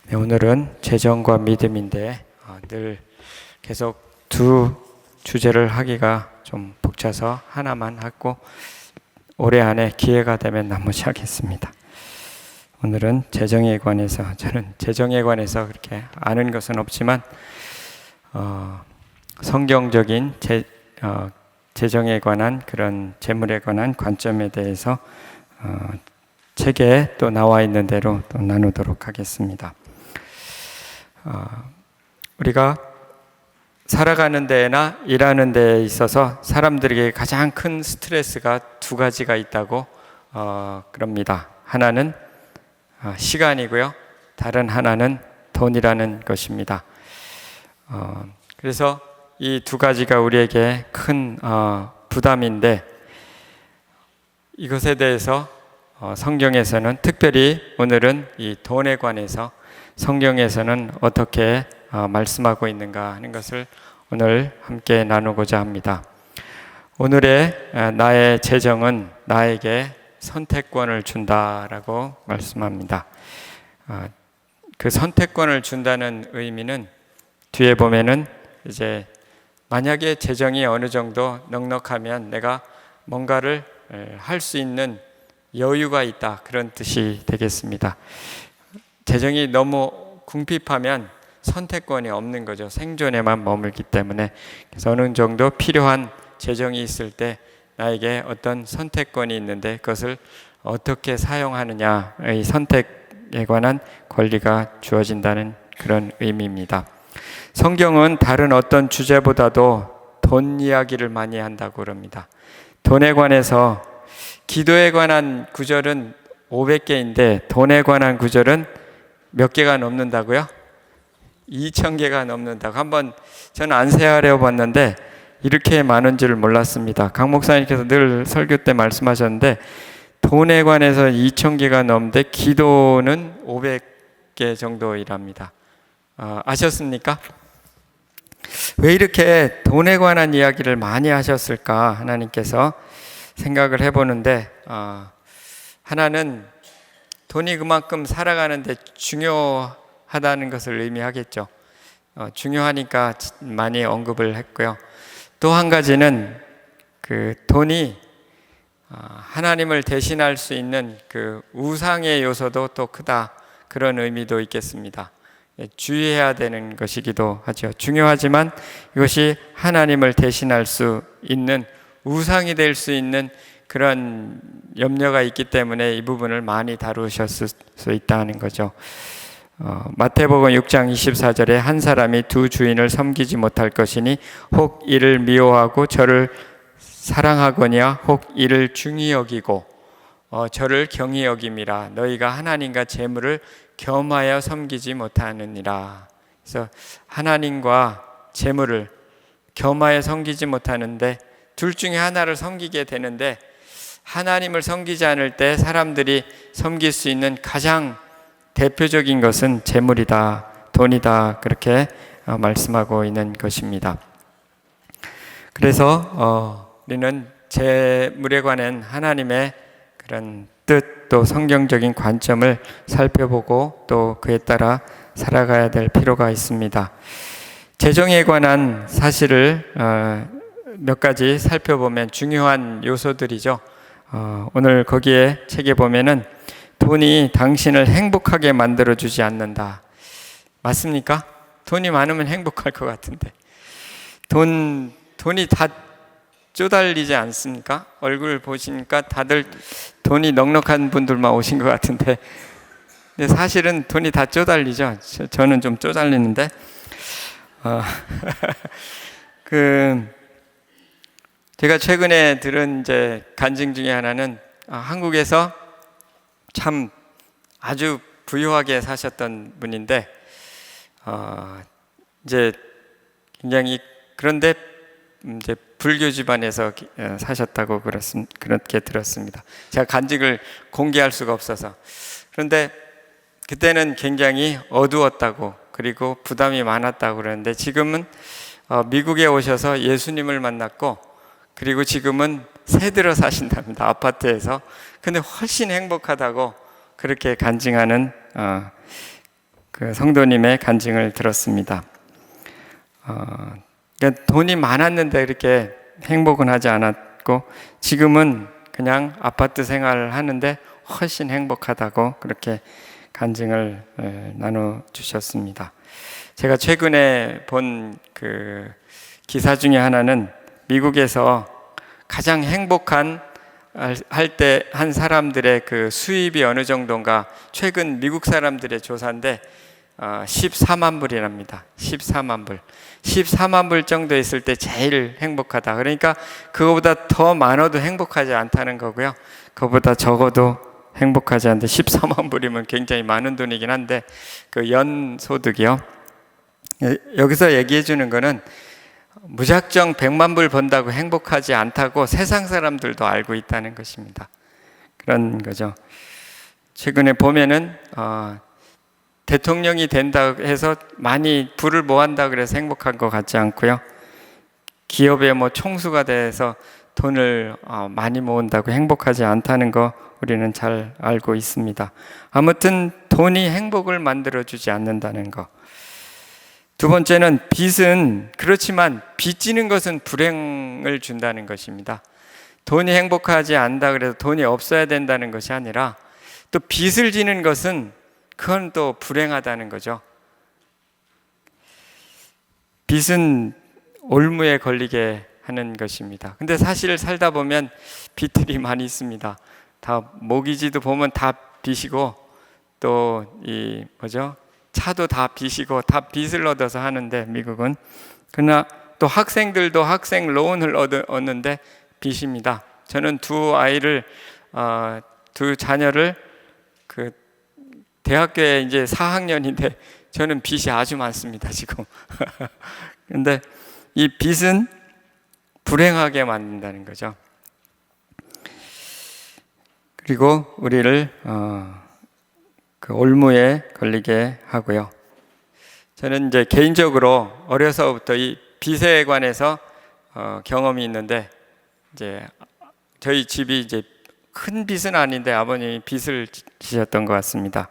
네, 오늘은 재정과 믿음인데 늘 계속 두 주제를 하기가 좀 벅차서 하나만 하고 올해 안에 기회가 되면 나머지 하겠습니다. 오늘은 재정에 관해서, 저는 재정에 관해서 그렇게 아는 것은 없지만 성경적인 재정에 관한 그런 재물에 관한 관점에 대해서 책에 또 나와 있는 대로 또 나누도록 하겠습니다. 우리가 살아가는 데나 일하는 데에 있어서 사람들에게 가장 큰 스트레스가 두 가지가 있다고 그럽니다. 하나는 시간이고요. 다른 하나는 돈이라는 것입니다. 그래서 이 두 가지가 우리에게 큰 부담인데, 이것에 대해서 성경에서는 특별히 오늘은 이 돈에 관해서 성경에서는 어떻게 말씀하고 있는가 하는 것을 오늘 함께 나누고자 합니다. 오늘의 나의 재정은 나에게 선택권을 준다라고 말씀합니다. 그 선택권을 준다는 의미는 뒤에 보면은 이제 만약에 재정이 어느 정도 넉넉하면 내가 뭔가를 할 수 있는 여유가 있다, 그런 뜻이 되겠습니다. 재정이 너무 궁핍하면 선택권이 없는 거죠. 생존에만 머물기 때문에. 그래서 어느 정도 필요한 재정이 있을 때 나에게 어떤 선택권이 있는데 그것을 어떻게 사용하느냐의 선택에 관한 권리가 주어진다는 그런 의미입니다. 성경은 다른 어떤 주제보다도 돈 이야기를 많이 한다고 합니다. 돈에 관해서 기도에 관한 구절은 500개인데 돈에 관한 구절은 몇 개가 넘는다고요? 2,000개가 넘는다고. 한번 저는 안 세하려 봤는데 이렇게 많은 줄 몰랐습니다. 강 목사님께서 늘 설교 때 말씀하셨는데 돈에 관해서 2,000개가 넘는데 기도는 500개 정도이랍니다. 아셨습니까? 왜 이렇게 돈에 관한 이야기를 많이 하셨을까 하나님께서 생각을 해보는데, 하나는 돈이 그만큼 살아가는데 중요하다는 것을 의미하겠죠. 중요하니까 많이 언급을 했고요. 또 한 가지는 그 돈이 하나님을 대신할 수 있는 그 우상의 요소도 또 크다, 그런 의미도 있겠습니다. 주의해야 되는 것이기도 하죠. 중요하지만 이것이 하나님을 대신할 수 있는, 우상이 될 수 있는 그런 염려가 있기 때문에 이 부분을 많이 다루셨을 수 있다는 거죠. 마태복음 6장 24절에 한 사람이 두 주인을 섬기지 못할 것이니 혹 이를 미워하고 저를 사랑하거니와 혹 이를 중히 여기고 저를 경히 여김이라. 너희가 하나님과 재물을 겸하여 섬기지 못하느니라. 그래서 하나님과 재물을 겸하여 섬기지 못하는데 둘 중에 하나를 섬기게 되는데, 하나님을 섬기지 않을 때 사람들이 섬길 수 있는 가장 대표적인 것은 재물이다, 돈이다, 그렇게 말씀하고 있는 것입니다. 그래서 우리는 재물에 관한 하나님의 그런 뜻, 또 성경적인 관점을 살펴보고 또 그에 따라 살아가야 될 필요가 있습니다. 재정에 관한 사실을 몇 가지 살펴보면 중요한 요소들이죠. 오늘 거기에 책에 보면은 돈이 당신을 행복하게 만들어주지 않는다. 맞습니까? 돈이 많으면 행복할 것 같은데. 돈이 다 쪼달리지 않습니까? 얼굴 보시니까 다들 돈이 넉넉한 분들만 오신 것 같은데. 근데 사실은 돈이 다 쪼달리죠. 저는 좀 쪼달리는데. 제가 최근에 들은 이제 간증 중에 하나는 한국에서 참 아주 부유하게 사셨던 분인데, 이제 굉장히, 그런데 이제 불교 집안에서 사셨다고 그렇게 들었습니다. 제가 간증을 공개할 수가 없어서. 그런데 그때는 굉장히 어두웠다고, 그리고 부담이 많았다고 그러는데 지금은 미국에 오셔서 예수님을 만났고, 그리고 지금은 새 들어 사신답니다. 아파트에서. 근데 훨씬 행복하다고 그렇게 간증하는 그 성도님의 간증을 들었습니다. 그러니까 돈이 많았는데 이렇게 행복은 하지 않았고 지금은 그냥 아파트 생활을 하는데 훨씬 행복하다고 그렇게 간증을 나눠주셨습니다. 제가 최근에 본 그 기사 중에 하나는 미국에서 가장 행복한 할 때 한 사람들의 그 수입이 어느 정도인가 최근 미국 사람들의 조사인데 14만 불이랍니다. 14만 불. 14만 불 정도 있을 때 제일 행복하다. 그러니까 그거보다 더 많아도 행복하지 않다는 거고요. 그거보다 적어도 행복하지 않는데 14만 불이면 굉장히 많은 돈이긴 한데 그 연소득이요. 여기서 얘기해 주는 거는 무작정 100만 불 번다고 행복하지 않다고 세상 사람들도 알고 있다는 것입니다. 그런 거죠. 최근에 보면은 대통령이 된다 해서 많이 부를 모한다 그래서 행복한 것 같지 않고요. 기업에 뭐 총수가 돼서 돈을 많이 모은다고 행복하지 않다는 거 우리는 잘 알고 있습니다. 아무튼 돈이 행복을 만들어주지 않는다는 거. 두 번째는 빚은 그렇지만 빚지는 것은 불행을 준다는 것입니다. 돈이 행복하지 않다 그래서 돈이 없어야 된다는 것이 아니라 또 빚을 지는 것은 그건 또 불행하다는 거죠. 빚은 올무에 걸리게 하는 것입니다. 근데 사실 살다 보면 빚들이 많이 있습니다. 다 모기지도 보면 다 빚이고 또 이 차도 다 빚이고 다 빚을 얻어서 하는데 미국은 그러나 또 학생들도 학생 론을 얻는데 빚입니다. 저는 두 자녀를 그 대학교에 이제 4학년인데 저는 빚이 아주 많습니다 지금. 근데 이 빚은 불행하게 만든다는 거죠. 그리고 우리를 그 올무에 걸리게 하고요. 저는 이제 개인적으로 어려서부터 이 빚에 관해서 경험이 있는데 이제 저희 집이 이제 큰 빚은 아닌데 아버님이 빚을 지셨던 것 같습니다.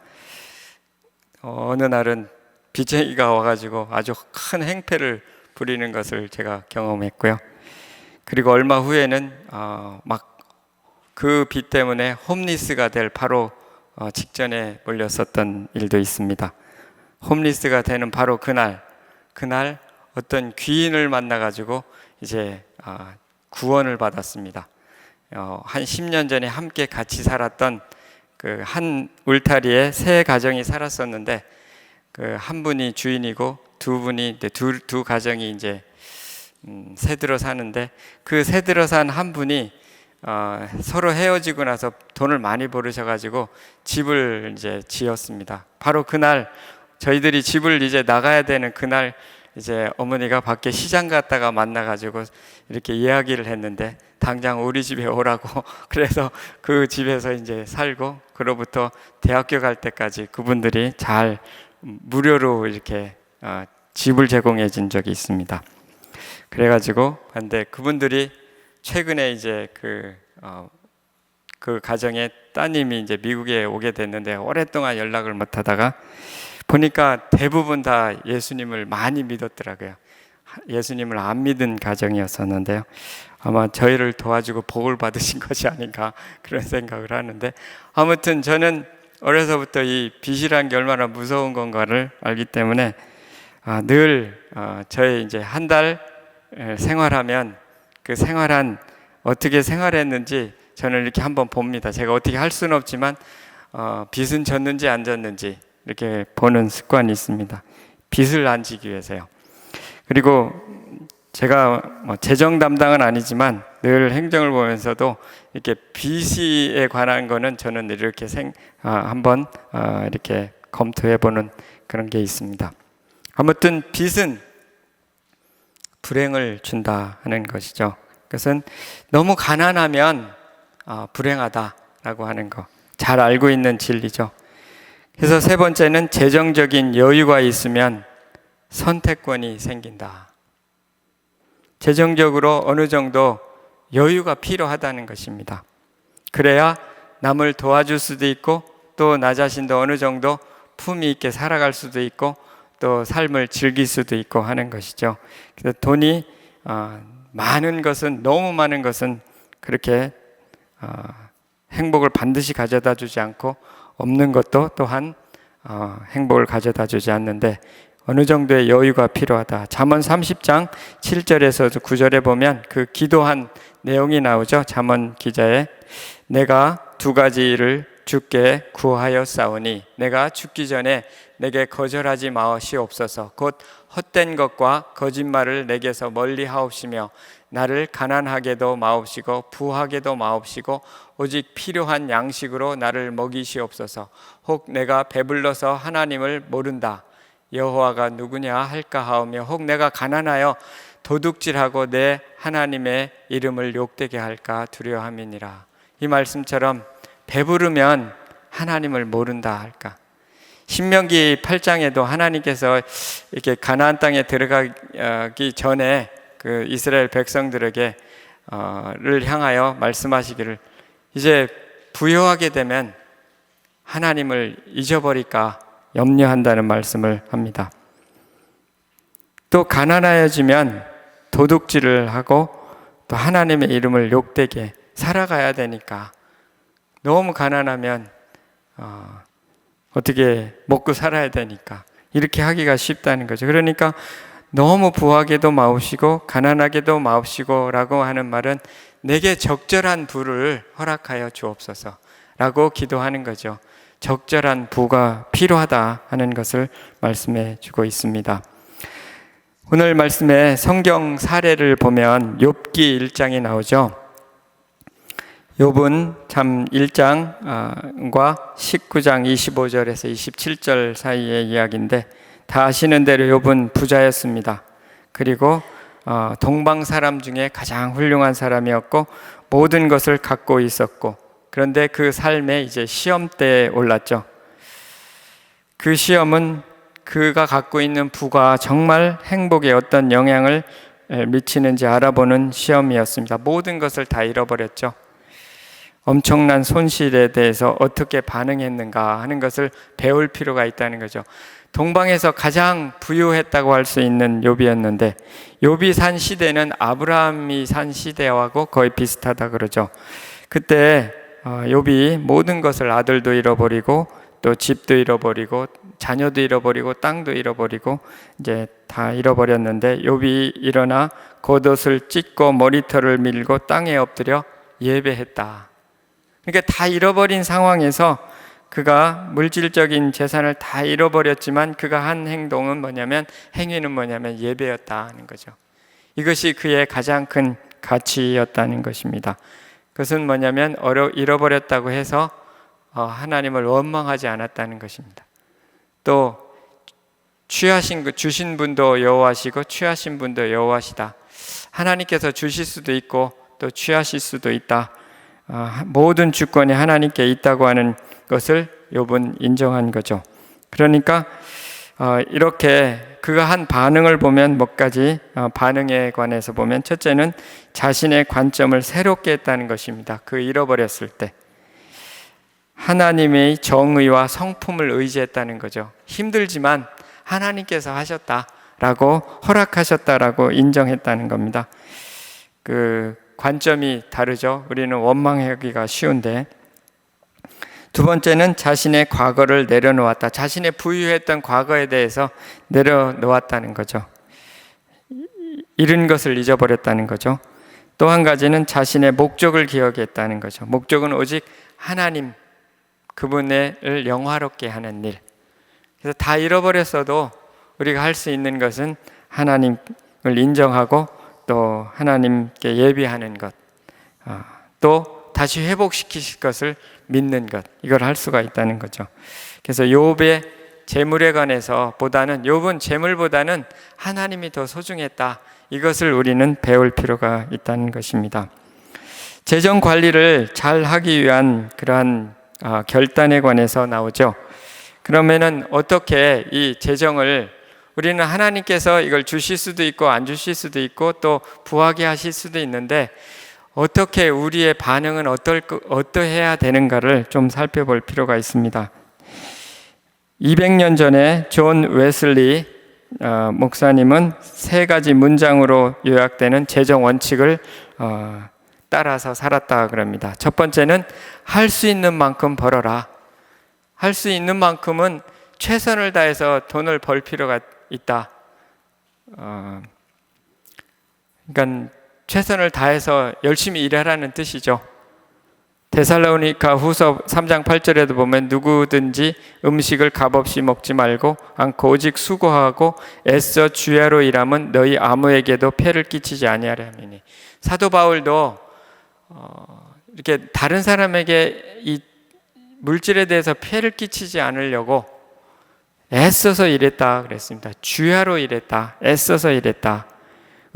어느 날은 빚쟁이가 와가지고 아주 큰 행패를 부리는 것을 제가 경험했고요. 그리고 얼마 후에는 막 그 빚 때문에 홈리스가 될 바로 직전에 몰렸었던 일도 있습니다. 홈리스가 되는 바로 그날 어떤 귀인을 만나가지고 이제 구원을 받았습니다. 한 10년 전에 함께 같이 살았던 그 한 울타리에 세 가정이 살았었는데 그 한 분이 주인이고 두 분이 두 가정이 이제 새들어 사는데 그 새들어 산 한 분이 서로 헤어지고 나서 돈을 많이 벌으셔가지고 집을 이제 지었습니다. 바로 그날 저희들이 집을 이제 나가야 되는 그날 이제 어머니가 밖에 시장 갔다가 만나가지고 이렇게 이야기를 했는데 당장 우리 집에 오라고 그래서 그 집에서 이제 살고 그로부터 대학교 갈 때까지 그분들이 잘 무료로 이렇게 집을 제공해 준 적이 있습니다. 그래가지고 근데 그분들이 최근에 이제 그 가정의 따님이 이제 미국에 오게 됐는데 오랫동안 연락을 못 하다가 보니까 대부분 다 예수님을 많이 믿었더라고요. 예수님을 안 믿은 가정이었었는데요. 아마 저희를 도와주고 복을 받으신 것이 아닌가 그런 생각을 하는데 아무튼 저는 어려서부터 이 빚이란 게 얼마나 무서운 건가를 알기 때문에 늘 저의 이제 한 달 생활하면 그 생활한 어떻게 생활했는지 저는 이렇게 한번 봅니다. 제가 어떻게 할 수는 없지만 빚은 졌는지 안 졌는지 이렇게 보는 습관이 있습니다. 빚을 안 지기 위해서요. 그리고 제가 재정 담당은 아니지만 늘 행정을 보면서도 이렇게 빚에 관한 거는 저는 이렇게 한번 이렇게 검토해보는 그런 게 있습니다. 아무튼 빚은 불행을 준다 하는 것이죠. 그것은 너무 가난하면 불행하다라고 하는 거 잘 알고 있는 진리죠. 그래서 세 번째는 재정적인 여유가 있으면 선택권이 생긴다. 재정적으로 어느 정도 여유가 필요하다는 것입니다. 그래야 남을 도와줄 수도 있고 또 나 자신도 어느 정도 품위 있게 살아갈 수도 있고 또 삶을 즐길 수도 있고 하는 것이죠. 그래서 돈이 많은 것은, 너무 많은 것은 그렇게 행복을 반드시 가져다 주지 않고, 없는 것도 또한 행복을 가져다 주지 않는데 어느 정도의 여유가 필요하다. 잠언 30장 7절에서 9절에 보면 그 기도한 내용이 나오죠. 잠언 기자에 내가 두 가지를 주께 구하였사오니 내가 죽기 전에 내게 거절하지 마시옵소서. 곧 헛된 것과 거짓말을 내게서 멀리 하옵시며 나를 가난하게도 마옵시고 부하게도 마옵시고 오직 필요한 양식으로 나를 먹이시옵소서. 혹 내가 배불러서 하나님을 모른다 여호와가 누구냐 할까 하오며 혹 내가 가난하여 도둑질하고 내 하나님의 이름을 욕되게 할까 두려워함이니라. 이 말씀처럼 배부르면 하나님을 모른다 할까. 신명기 8장에도 하나님께서 이렇게 가나안 땅에 들어가기 전에 그 이스라엘 백성들에게 를 향하여 말씀하시기를 이제 부유하게 되면 하나님을 잊어버릴까 염려한다는 말씀을 합니다. 또 가난해지면 도둑질을 하고 또 하나님의 이름을 욕되게 살아가야 되니까 너무 가난하면 어떻게 먹고 살아야 되니까 이렇게 하기가 쉽다는 거죠. 그러니까 너무 부하게도 마옵시고 가난하게도 마옵시고 라고 하는 말은 내게 적절한 부를 허락하여 주옵소서 라고 기도하는 거죠. 적절한 부가 필요하다 하는 것을 말씀해 주고 있습니다. 오늘 말씀에 성경 사례를 보면 욥기 1장이 나오죠. 욥은 참 1장과 19장 25절에서 27절 사이의 이야기인데 다 아시는 대로 욥은 부자였습니다. 그리고 동방 사람 중에 가장 훌륭한 사람이었고 모든 것을 갖고 있었고 그런데 그 삶에 이제 시험대에 올랐죠. 그 시험은 그가 갖고 있는 부가 정말 행복에 어떤 영향을 미치는지 알아보는 시험이었습니다. 모든 것을 다 잃어버렸죠. 엄청난 손실에 대해서 어떻게 반응했는가 하는 것을 배울 필요가 있다는 거죠. 동방에서 가장 부유했다고 할 수 있는 욥이었는데 욥이 산 시대는 아브라함이 산 시대하고 거의 비슷하다 그러죠. 그때 욥이 모든 것을 아들도 잃어버리고 또 집도 잃어버리고 자녀도 잃어버리고 땅도 잃어버리고 이제 다 잃어버렸는데 욥이 일어나 겉옷을 찢고 머리털을 밀고 땅에 엎드려 예배했다. 그러니까 다 잃어버린 상황에서 그가 물질적인 재산을 다 잃어버렸지만 그가 한 행동은 뭐냐면 행위는 뭐냐면 예배였다 하는 거죠. 이것이 그의 가장 큰 가치였다는 것입니다. 그것은 뭐냐면 잃어버렸다고 해서 하나님을 원망하지 않았다는 것입니다. 또 주신 분도 여호와시고 취하신 분도 여호와시다. 하나님께서 주실 수도 있고 또 취하실 수도 있다. 모든 주권이 하나님께 있다고 하는 것을 욥은 인정한 거죠. 그러니까 이렇게 그가 한 반응을 보면 몇 가지 반응에 관해서 보면 첫째는 자신의 관점을 새롭게 했다는 것입니다. 그 잃어버렸을 때 하나님의 정의와 성품을 의지했다는 거죠. 힘들지만 하나님께서 하셨다라고 허락하셨다라고 인정했다는 겁니다. 그 관점이 다르죠. 우리는 원망하기가 쉬운데 두 번째는 자신의 과거를 내려놓았다. 자신의 부유했던 과거에 대해서 내려놓았다는 거죠. 잃은 것을 잊어버렸다는 거죠. 또 한 가지는 자신의 목적을 기억했다는 거죠. 목적은 오직 하나님 그분을 영화롭게 하는 일. 그래서 다 잃어버렸어도 우리가 할 수 있는 것은 하나님을 인정하고 또 하나님께 예비하는 것, 또 다시 회복시키실 것을 믿는 것, 이걸 할 수가 있다는 거죠. 그래서 욥의 재물에 관해서 보다는 욥은 재물보다는 하나님이 더 소중했다. 이것을 우리는 배울 필요가 있다는 것입니다. 재정 관리를 잘 하기 위한 그러한 결단에 관해서 나오죠. 그러면은 어떻게 이 재정을 우리는 하나님께서 이걸 주실 수도 있고 안 주실 수도 있고 또 부하게 하실 수도 있는데 어떻게 우리의 반응은 어떠해야 되는가를 좀 살펴볼 필요가 있습니다. 200년 전에 존 웨슬리 목사님은 세 가지 문장으로 요약되는 재정 원칙을 따라서 살았다 그럽니다. 첫 번째는 할 수 있는 만큼 벌어라. 할 수 있는 만큼은 최선을 다해서 돈을 벌 필요가 있다. 그러니까 최선을 다해서 열심히 일하라는 뜻이죠. 데살로니가 후서 3장 8절에도 보면 누구든지 음식을 값없이 먹지 말고 않고 오직 수고하고 애써 주야로 일하면 너희 아무에게도 폐를 끼치지 아니하려 함이니. 사도 바울도 이렇게 다른 사람에게 이 물질에 대해서 폐를 끼치지 않으려고 애써서 일했다 그랬습니다. 주야로 일했다. 애써서 일했다.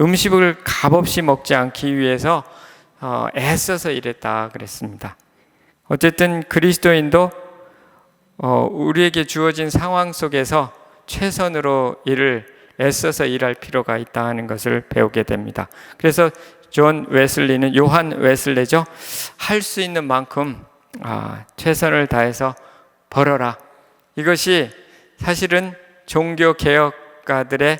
음식을 값없이 먹지 않기 위해서 애써서 일했다 그랬습니다. 어쨌든 그리스도인도 우리에게 주어진 상황 속에서 최선으로 애써서 일할 필요가 있다는 것을 배우게 됩니다. 그래서 요한 웨슬리죠. 할 수 있는 만큼 최선을 다해서 벌어라. 이것이 사실은 종교 개혁가들의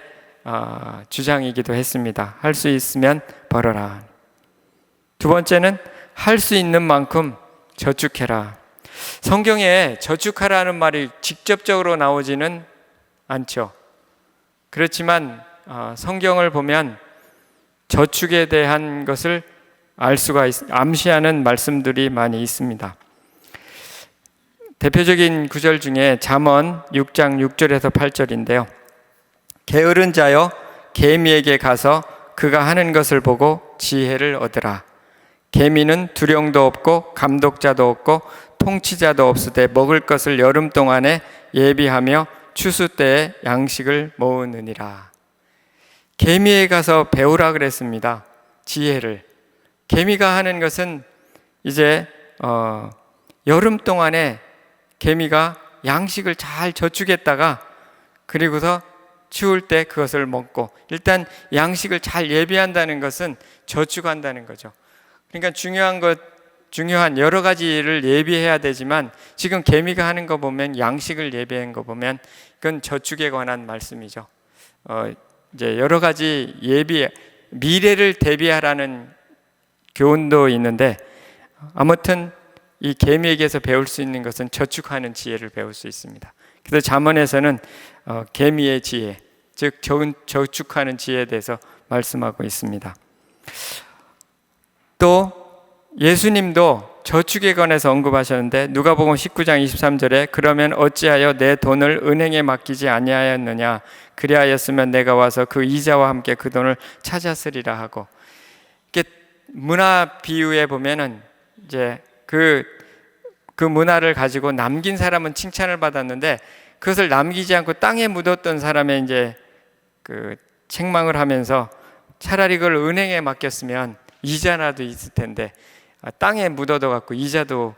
주장이기도 했습니다. 할 수 있으면 벌어라. 두 번째는 할 수 있는 만큼 저축해라. 성경에 저축하라는 말이 직접적으로 나오지는 않죠. 그렇지만 성경을 보면 저축에 대한 것을 암시하는 말씀들이 많이 있습니다. 대표적인 구절 중에 잠언 6장 6절에서 8절인데요. 게으른 자여 개미에게 가서 그가 하는 것을 보고 지혜를 얻으라. 개미는 두령도 없고 감독자도 없고 통치자도 없으되 먹을 것을 여름 동안에 예비하며 추수 때에 양식을 모으느니라. 개미에 가서 배우라 그랬습니다. 지혜를. 개미가 하는 것은 이제 여름 동안에 개미가 양식을 잘 저축했다가 그리고서 추울 때 그것을 먹고, 일단 양식을 잘 예비한다는 것은 저축한다는 거죠. 그러니까 중요한 여러 가지를 예비해야 되지만 지금 개미가 하는 거 보면, 양식을 예비한 거 보면 그건 저축에 관한 말씀이죠. 이제 여러 가지 미래를 대비하라는 교훈도 있는데, 아무튼 이 개미에게서 배울 수 있는 것은 저축하는 지혜를 배울 수 있습니다. 그래서 잠언에서는 개미의 지혜, 즉 저축하는 지혜에 대해서 말씀하고 있습니다. 또 예수님도 저축에 관해서 언급하셨는데 누가복음 19장 23절에 그러면 어찌하여 내 돈을 은행에 맡기지 아니하였느냐, 그리하였으면 내가 와서 그 이자와 함께 그 돈을 찾았으리라 하고, 이게 문화 비유에 보면은 이제 그 문화를 가지고 남긴 사람은 칭찬을 받았는데 그것을 남기지 않고 땅에 묻었던 사람의 이제 그 책망을 하면서 차라리 그걸 은행에 맡겼으면 이자라도 있을 텐데 땅에 묻어둬 갖고 이자도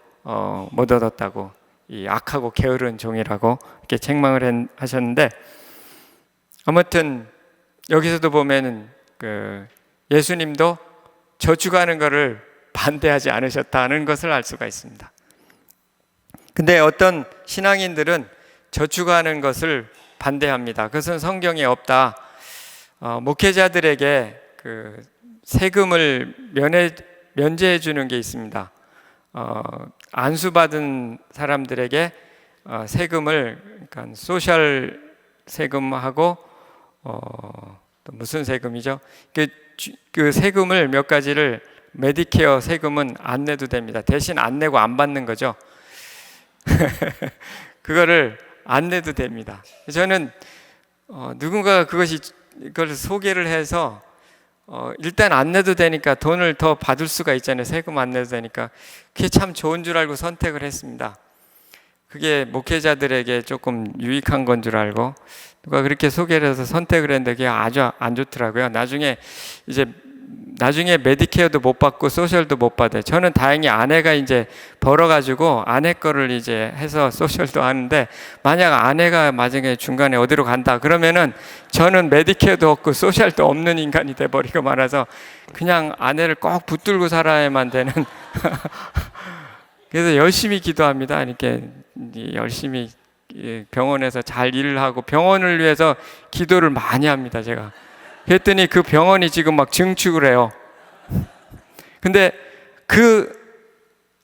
못 얻었다고, 이 악하고 게으른 종이라고 이렇게 책망을 하셨는데, 아무튼 여기서도 보면은 그 예수님도 저축하는 것을 반대하지 않으셨다는 것을 알 수가 있습니다. 근데 어떤 신앙인들은 저축하는 것을 반대합니다. 그것은 성경에 없다. 목회자들에게 그 세금을 면제해 주는 게 있습니다. 안수받은 사람들에게 세금을, 그러니까 소셜 세금하고 또 무슨 세금이죠? 그 세금을 몇 가지를, 메디케어 세금은 안 내도 됩니다. 대신 안 내고 안 받는 거죠. 그거를 안 내도 됩니다. 저는 누군가가 그걸 소개를 해서 일단 안 내도 되니까 돈을 더 받을 수가 있잖아요. 세금 안 내도 되니까. 그게 참 좋은 줄 알고 선택을 했습니다. 그게 목회자들에게 조금 유익한 건 줄 알고 누가 그렇게 소개를 해서 선택을 했는데 그게 아주 안 좋더라고요. 나중에 메디케어도 못 받고 소셜도 못 받아요. 저는 다행히 아내가 이제 벌어가지고 아내 거를 이제 해서 소셜도 하는데, 만약 아내가 나중에 중간에 어디로 간다 그러면은 저는 메디케어도 없고 소셜도 없는 인간이 돼버리고 말아서 그냥 아내를 꼭 붙들고 살아야만 되는 그래서 열심히 기도합니다. 이렇게 열심히 병원에서 잘 일을 하고 병원을 위해서 기도를 많이 합니다. 제가 그랬더니 그 병원이 지금 막 증축을 해요. 근데 그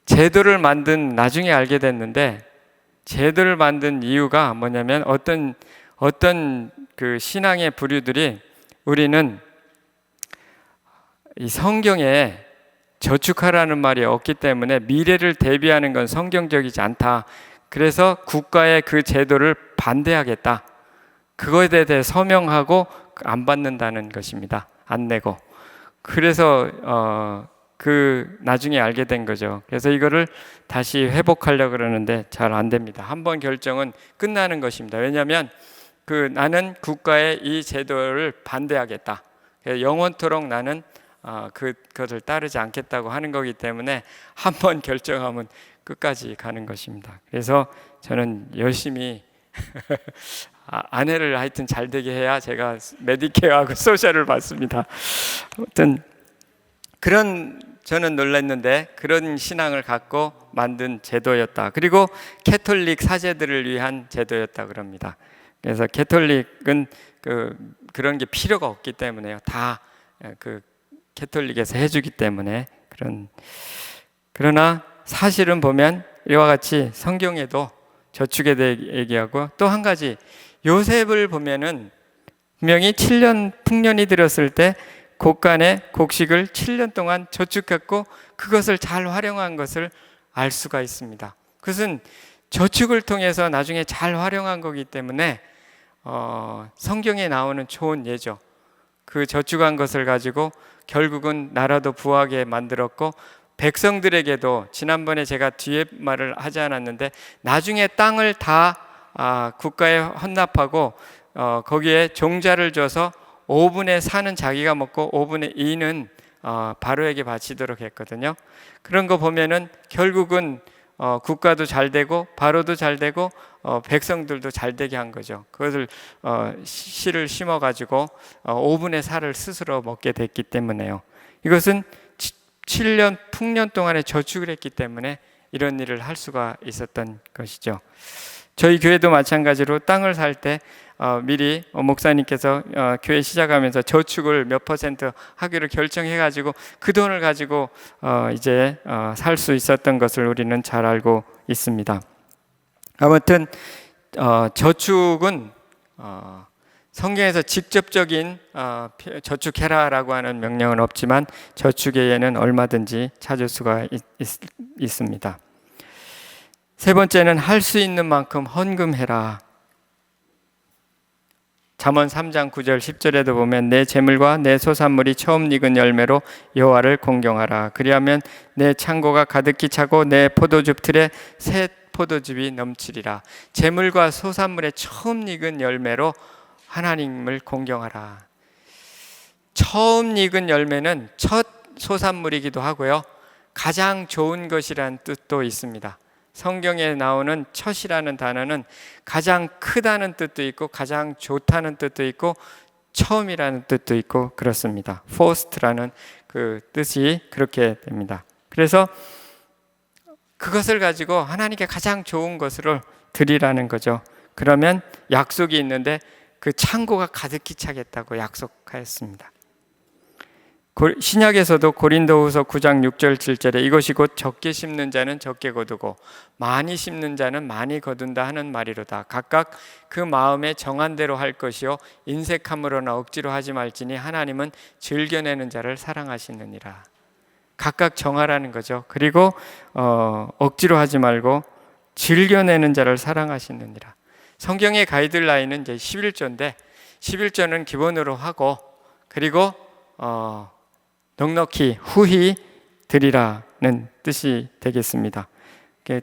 제도를 만든 나중에 알게 됐는데, 제도를 만든 이유가 뭐냐면 어떤 그 신앙의 부류들이 우리는 이 성경에 저축하라는 말이 없기 때문에 미래를 대비하는 건 성경적이지 않다. 그래서 국가의 그 제도를 반대하겠다. 그거에 대해 서명하고 안 받는다는 것입니다. 안 내고. 그래서 그 나중에 알게 된 거죠. 그래서 이거를 다시 회복하려고 그러는데 잘 안 됩니다. 한번 결정은 끝나는 것입니다. 왜냐하면 나는 국가의 이 제도를 반대하겠다. 영원토록 나는 그것을 따르지 않겠다고 하는 거기 때문에 한번 결정하면 끝까지 가는 것입니다. 그래서 저는 열심히 아내를 하여튼 잘 되게 해야 제가 메디케어하고 소셜을 받습니다. 아무튼 저는 놀랐는데 그런 신앙을 갖고 만든 제도였다. 그리고 캐톨릭 사제들을 위한 제도였다 그럽니다. 그래서 캐톨릭은 그런 게 필요가 없기 때문에요. 다 그 캐톨릭에서 해주기 때문에 그러나 사실은 보면 이와 같이 성경에도 저축에 대해 얘기하고, 또 한 가지 요셉을 보면은 분명히 7년 풍년이 들었을 때 곡간에 곡식을 7년 동안 저축했고 그것을 잘 활용한 것을 알 수가 있습니다. 그것은 저축을 통해서 나중에 잘 활용한 거기 때문에 성경에 나오는 좋은 예죠. 그 저축한 것을 가지고 결국은 나라도 부하게 만들었고, 백성들에게도 지난번에 제가 뒤에 말을 하지 않았는데 나중에 땅을 다 국가에 헌납하고 거기에 종자를 줘서 5분의 4는 자기가 먹고 5분의 2는 바로에게 바치도록 했거든요. 그런 거 보면은 결국은 국가도 잘 되고 바로도 잘 되고 백성들도 잘 되게 한 거죠. 그것을 씨를 심어 가지고 5분의 4를 스스로 먹게 됐기 때문에요. 이것은 7년 풍년 동안에 저축을 했기 때문에 이런 일을 할 수가 있었던 것이죠. 저희 교회도 마찬가지로 땅을 살 때 미리 목사님께서 교회 시작하면서 저축을 몇 % 하기로 결정해가지고 그 돈을 가지고 이제 살 수 있었던 것을 우리는 잘 알고 있습니다. 아무튼 저축은 성경에서 직접적인 저축해라라고 하는 명령은 없지만 저축의 예는 얼마든지 찾을 수가 있습니다. 세 번째는 할 수 있는 만큼 헌금해라. 잠언 3장 9절 10절에도 보면 내 재물과 내 소산물이 처음 익은 열매로 여호와를 공경하라. 그리하면 내 창고가 가득히 차고 내 포도즙 틀에 새 포도즙이 넘치리라. 재물과 소산물의 처음 익은 열매로 하나님을 공경하라. 처음 익은 열매는 첫 소산물이기도 하고요, 가장 좋은 것이라는 뜻도 있습니다. 성경에 나오는 첫이라는 단어는 가장 크다는 뜻도 있고 가장 좋다는 뜻도 있고 처음이라는 뜻도 있고 그렇습니다. first라는 그 뜻이 그렇게 됩니다. 그래서 그것을 가지고 하나님께 가장 좋은 것으로 드리라는 거죠. 그러면 약속이 있는데 그 창고가 가득히 차겠다고 약속하였습니다. 신약에서도 고린도후서 9장 6절 7절에 이것이 곧 적게 심는 자는 적게 거두고 많이 심는 자는 많이 거둔다 하는 말이로다. 각각 그 마음에 정한 대로 할 것이요 인색함으로나 억지로 하지 말지니 하나님은 즐겨내는 자를 사랑하시느니라. 각각 정하라는 거죠. 그리고 억지로 하지 말고 즐겨내는 자를 사랑하시느니라. 성경의 가이드라인은 이제 11조인데 11조는 기본으로 하고 그리고 넉넉히 후히 드리라는 뜻이 되겠습니다.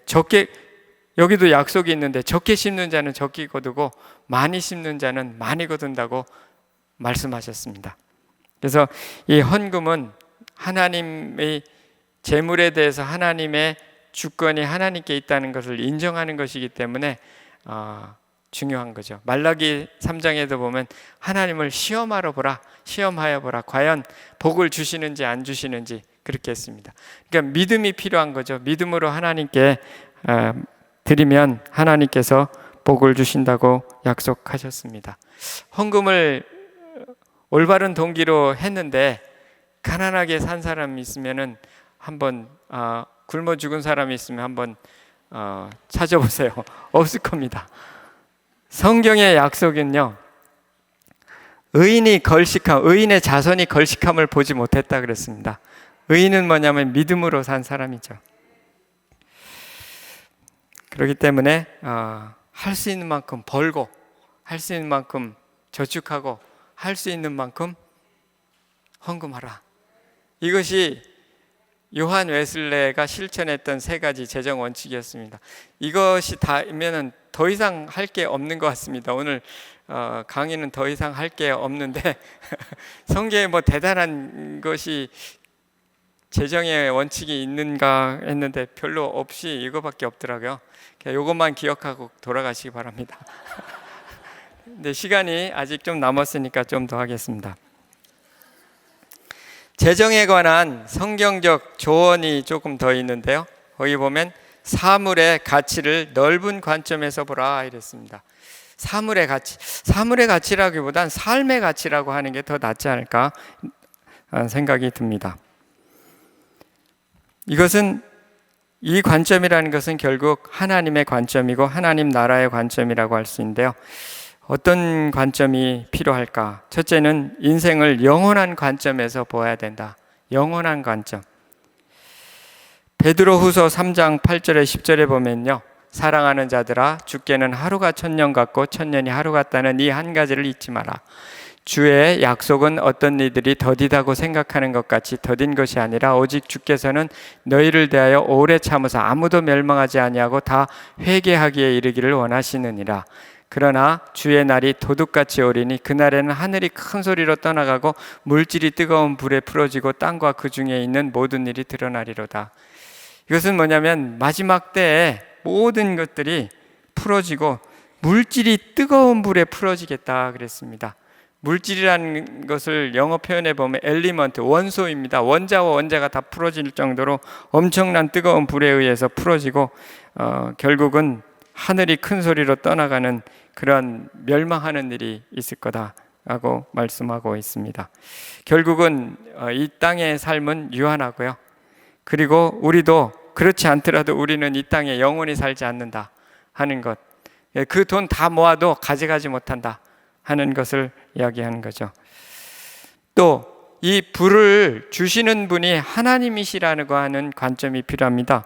적게, 여기도 약속이 있는데 적게 심는 자는 적게 거두고 많이 심는 자는 많이 거둔다고 말씀하셨습니다. 그래서 이 헌금은 하나님의 재물에 대해서 하나님의 주권이 하나님께 있다는 것을 인정하는 것이기 때문에 중요한 거죠. 말라기 3장에도 보면 하나님을 시험하여 보라. 과연 복을 주시는지 안 주시는지 그렇게 했습니다. 그러니까 믿음이 필요한 거죠. 믿음으로 하나님께 드리면 하나님께서 복을 주신다고 약속하셨습니다. 헌금을 올바른 동기로 했는데 가난하게 산 사람이 있으면은 한번 굶어 죽은 사람이 있으면 한번 찾아보세요. 없을 겁니다. 성경의 약속은요, 의인의 자손이 걸식함을 보지 못했다 그랬습니다. 의인은 뭐냐면 믿음으로 산 사람이죠. 그렇기 때문에 할 수 있는 만큼 벌고, 할 수 있는 만큼 저축하고, 할 수 있는 만큼 헌금하라. 이것이 요한 웨슬레가 실천했던 세 가지 재정 원칙이었습니다. 이것이 다면은 더 이상 할 게 없는 것 같습니다. 오늘 강의는 더 이상 할 게 없는데 성경에 뭐 대단한 것이 재정의 원칙이 있는가 했는데 별로 없이 이거밖에 없더라고요. 그냥 이것만 기억하고 돌아가시기 바랍니다. 근데 시간이 아직 좀 남았으니까 좀 더 하겠습니다. 재정에 관한 성경적 조언이 조금 더 있는데요. 거기 보면 사물의 가치를 넓은 관점에서 보라 이랬습니다. 사물의 가치라기보단 삶의 가치라고 하는 게 더 낫지 않을까 하는 생각이 듭니다. 이 관점이라는 것은 결국 하나님의 관점이고 하나님 나라의 관점이라고 할 수 있는데요. 어떤 관점이 필요할까? 첫째는 인생을 영원한 관점에서 보아야 된다. 영원한 관점. 베드로후서 3장 8절에 10절에 보면요, 사랑하는 자들아, 주께는 하루가 천년 같고 천년이 하루 같다는 이 한 가지를 잊지 마라. 주의 약속은 어떤 이들이 더디다고 생각하는 것 같이 더딘 것이 아니라 오직 주께서는 너희를 대하여 오래 참으사 아무도 멸망하지 아니하고 다 회개하기에 이르기를 원하시느니라. 그러나 주의 날이 도둑같이 오리니 그날에는 하늘이 큰 소리로 떠나가고 물질이 뜨거운 불에 풀어지고 땅과 그 중에 있는 모든 일이 드러나리로다. 이것은 뭐냐면 마지막 때에 모든 것들이 풀어지고 물질이 뜨거운 불에 풀어지겠다 그랬습니다. 물질이라는 것을 영어 표현해 보면 엘리먼트, 원소입니다. 원자와 원자가 다 풀어질 정도로 엄청난 뜨거운 불에 의해서 풀어지고 결국은 하늘이 큰 소리로 떠나가는 그런 멸망하는 일이 있을 거다라고 말씀하고 있습니다. 결국은 이 땅의 삶은 유한하고요. 그리고 우리도 그렇지 않더라도 우리는 이 땅에 영원히 살지 않는다 하는 것, 그 돈 다 모아도 가져가지 못한다 하는 것을 이야기하는 거죠. 또 이 불을 주시는 분이 하나님이시라고 하는 관점이 필요합니다.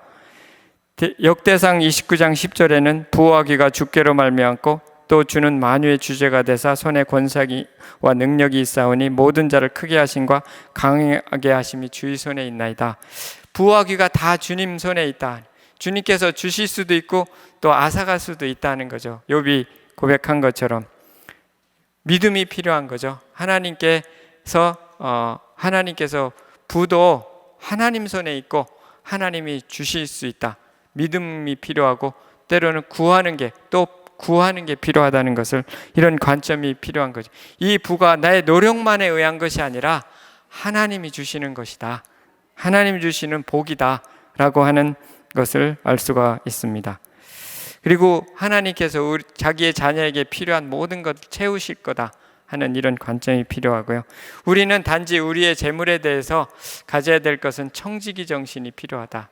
역대상 29장 10절에는 부와 귀가 주께로 말미암고 또 주는 만유의 주제가 되사 손에 권세와 능력이 있사오니 모든 자를 크게 하심과 강하게 하심이 주의 손에 있나이다. 부와 귀가 다 주님 손에 있다. 주님께서 주실 수도 있고 또 앗아갈 수도 있다는 거죠. 욥이 고백한 것처럼 믿음이 필요한 거죠. 하나님께서 부도 하나님 손에 있고 하나님이 주실 수 있다. 믿음이 필요하고 때로는 구하는 게 필요하다는 것을, 이런 관점이 필요한 거죠. 이 부가 나의 노력만에 의한 것이 아니라 하나님이 주시는 것이다. 하나님이 주시는 복이다 라고 하는 것을 알 수가 있습니다. 그리고 하나님께서 자기의 자녀에게 필요한 모든 것을 채우실 거다 하는 이런 관점이 필요하고요. 우리는 단지 우리의 재물에 대해서 가져야 될 것은 청지기 정신이 필요하다.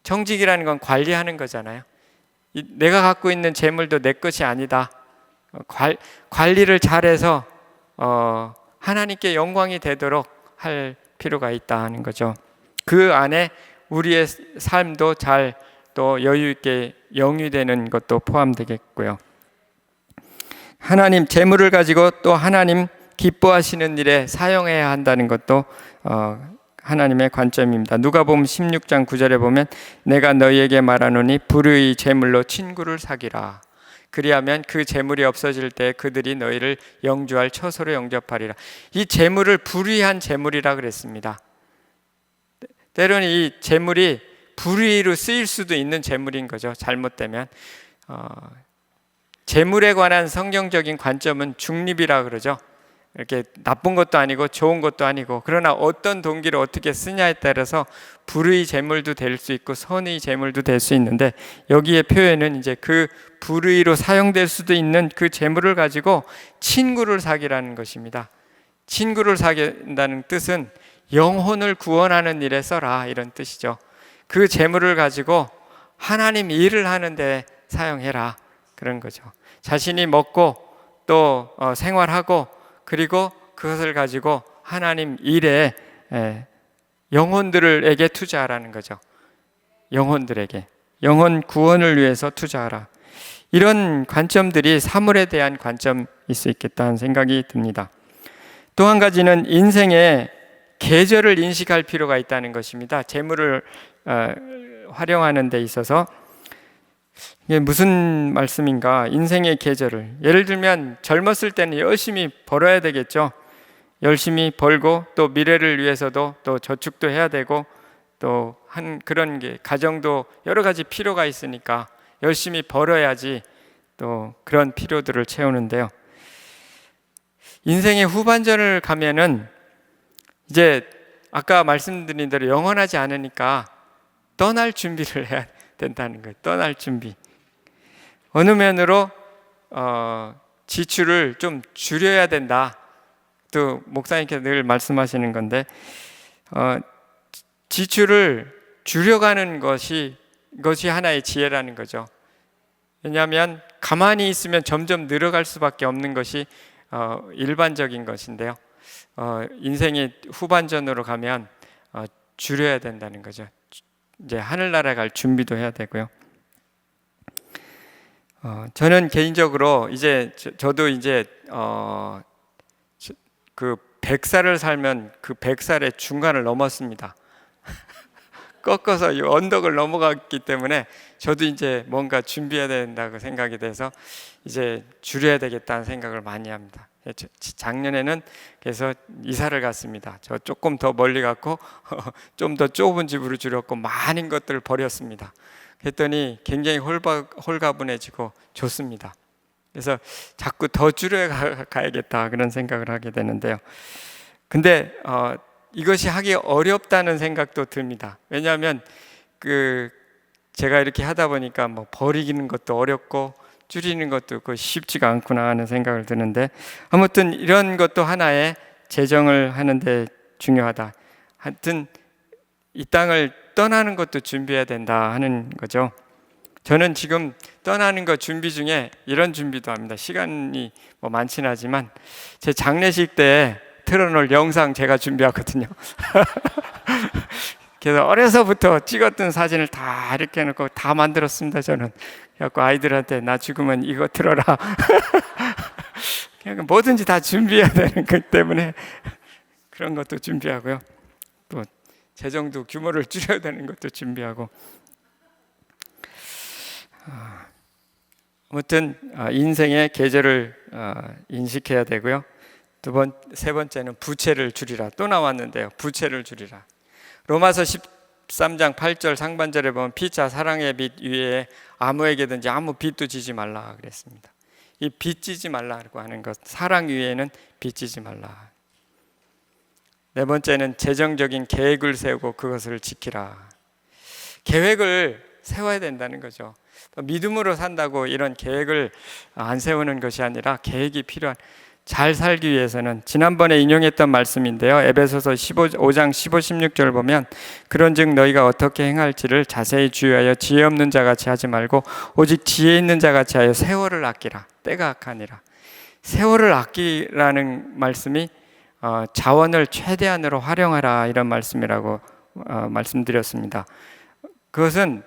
청지기라는 건 관리하는 거잖아요. 내가 갖고 있는 재물도 내 것이 아니다. 관리를 잘해서 하나님께 영광이 되도록 할 필요가 있다는 거죠. 그 안에 우리의 삶도 잘 또 여유 있게 영위되는 것도 포함되겠고요. 하나님 재물을 가지고 또 하나님 기뻐하시는 일에 사용해야 한다는 것도 하나님의 관점입니다. 누가복음 16장 9절에 보면 내가 너희에게 말하노니 불의 재물로 친구를 사귀라. 그리하면 그 재물이 없어질 때 그들이 너희를 영주할 처소로 영접하리라. 이 재물을 불의한 재물이라 그랬습니다. 때로는 이 재물이 불의로 쓰일 수도 있는 재물인 거죠. 잘못되면. 재물에 관한 성경적인 관점은 중립이라 그러죠. 이렇게 나쁜 것도 아니고 좋은 것도 아니고, 그러나 어떤 동기를 어떻게 쓰냐에 따라서 불의 재물도 될 수 있고 선의 재물도 될 수 있는데, 여기에 표현은 이제 그 불의로 사용될 수도 있는 그 재물을 가지고 친구를 사귀라는 것입니다. 친구를 사귄다는 뜻은 영혼을 구원하는 일에 써라, 이런 뜻이죠. 그 재물을 가지고 하나님 일을 하는데 사용해라, 그런 거죠. 자신이 먹고 또 생활하고, 그리고 그것을 가지고 하나님 일에 영혼들에게 투자하라는 거죠. 영혼들에게, 영혼 구원을 위해서 투자하라. 이런 관점들이 사물에 대한 관점일 수 있겠다는 생각이 듭니다. 또 한 가지는 인생의 계절을 인식할 필요가 있다는 것입니다. 재물을 활용하는 데 있어서 이게 무슨 말씀인가? 인생의 계절을, 예를 들면 젊었을 때는 열심히 벌어야 되겠죠. 열심히 벌고 또 미래를 위해서도 또 저축도 해야 되고, 또 한 그런 게 가정도 여러 가지 필요가 있으니까 열심히 벌어야지 또 그런 필요들을 채우는데요. 인생의 후반전을 가면은 이제 아까 말씀드린 대로 영원하지 않으니까 떠날 준비를 해야 된다는 거예요. 떠날 준비. 어느 면으로 지출을 좀 줄여야 된다. 또 목사님께서 늘 말씀하시는 건데, 지출을 줄여가는 것이 하나의 지혜라는 거죠. 왜냐하면 가만히 있으면 점점 늘어갈 수밖에 없는 것이 일반적인 것인데요. 인생의 후반전으로 가면 줄여야 된다는 거죠. 이제 하늘나라 갈 준비도 해야 되고요. 저는 개인적으로 이제 저도 이제 그 100살을 살면 그 100살의 중간을 넘었습니다. 꺾어서 이 언덕을 넘어갔기 때문에 저도 이제 뭔가 준비해야 된다고 생각이 돼서 이제 줄여야 되겠다는 생각을 많이 합니다. 작년에는 그래서 이사를 갔습니다. 저 조금 더 멀리 갔고 좀 더 좁은 집으로 줄였고 많은 것들을 버렸습니다. 그랬더니 굉장히 홀가분해지고 좋습니다. 그래서 자꾸 더 줄여 가야겠다, 그런 생각을 하게 되는데요. 근데 이것이 하기 어렵다는 생각도 듭니다. 왜냐하면 제가 이렇게 하다 보니까 뭐 버리는 것도 어렵고 줄이는 것도 쉽지가 않구나 하는 생각을 드는데, 아무튼 이런 것도 하나의 재정을 하는데 중요하다. 하여튼 이 땅을 떠나는 것도 준비해야 된다 하는 거죠. 저는 지금 떠나는 것 준비 중에 이런 준비도 합니다. 시간이 뭐 많지는 않지만 제 장례식 때 틀어놓을 영상 제가 준비하거든요. 그래서 어려서부터 찍었던 사진을 다 이렇게 해놓고 다 만들었습니다. 저는 그래갖고 아이들한테 나 죽으면 이거 틀어라. 그냥 뭐든지 다 준비해야 되는 것 때문에 그런 것도 준비하고요. 또 재정도 규모를 줄여야 되는 것도 준비하고. 아무튼 인생의 계절을 인식해야 되고요. 세 번째는 부채를 줄이라. 또 나왔는데요. 부채를 줄이라. 로마서 13장 8절 상반절에 보면 피차 사랑의 빚 위에 아무에게든지 아무 빚도 지지 말라 그랬습니다. 이 빚 지지 말라고 하는 것, 사랑 위에는 빚 지지 말라. 네 번째는 재정적인 계획을 세우고 그것을 지키라. 계획을 세워야 된다는 거죠. 믿음으로 산다고 이런 계획을 안 세우는 것이 아니라 계획이 필요한, 잘 살기 위해서는 지난번에 인용했던 말씀인데요. 에베소서 5장 15, 16절 보면 그런즉 너희가 어떻게 행할지를 자세히 주의하여 지혜 없는 자같이 하지 말고 오직 지혜 있는 자같이 하여 세월을 아끼라. 때가 악하니라. 세월을 아끼라는 말씀이 자원을 최대한으로 활용하라, 이런 말씀이라고 말씀드렸습니다. 그것은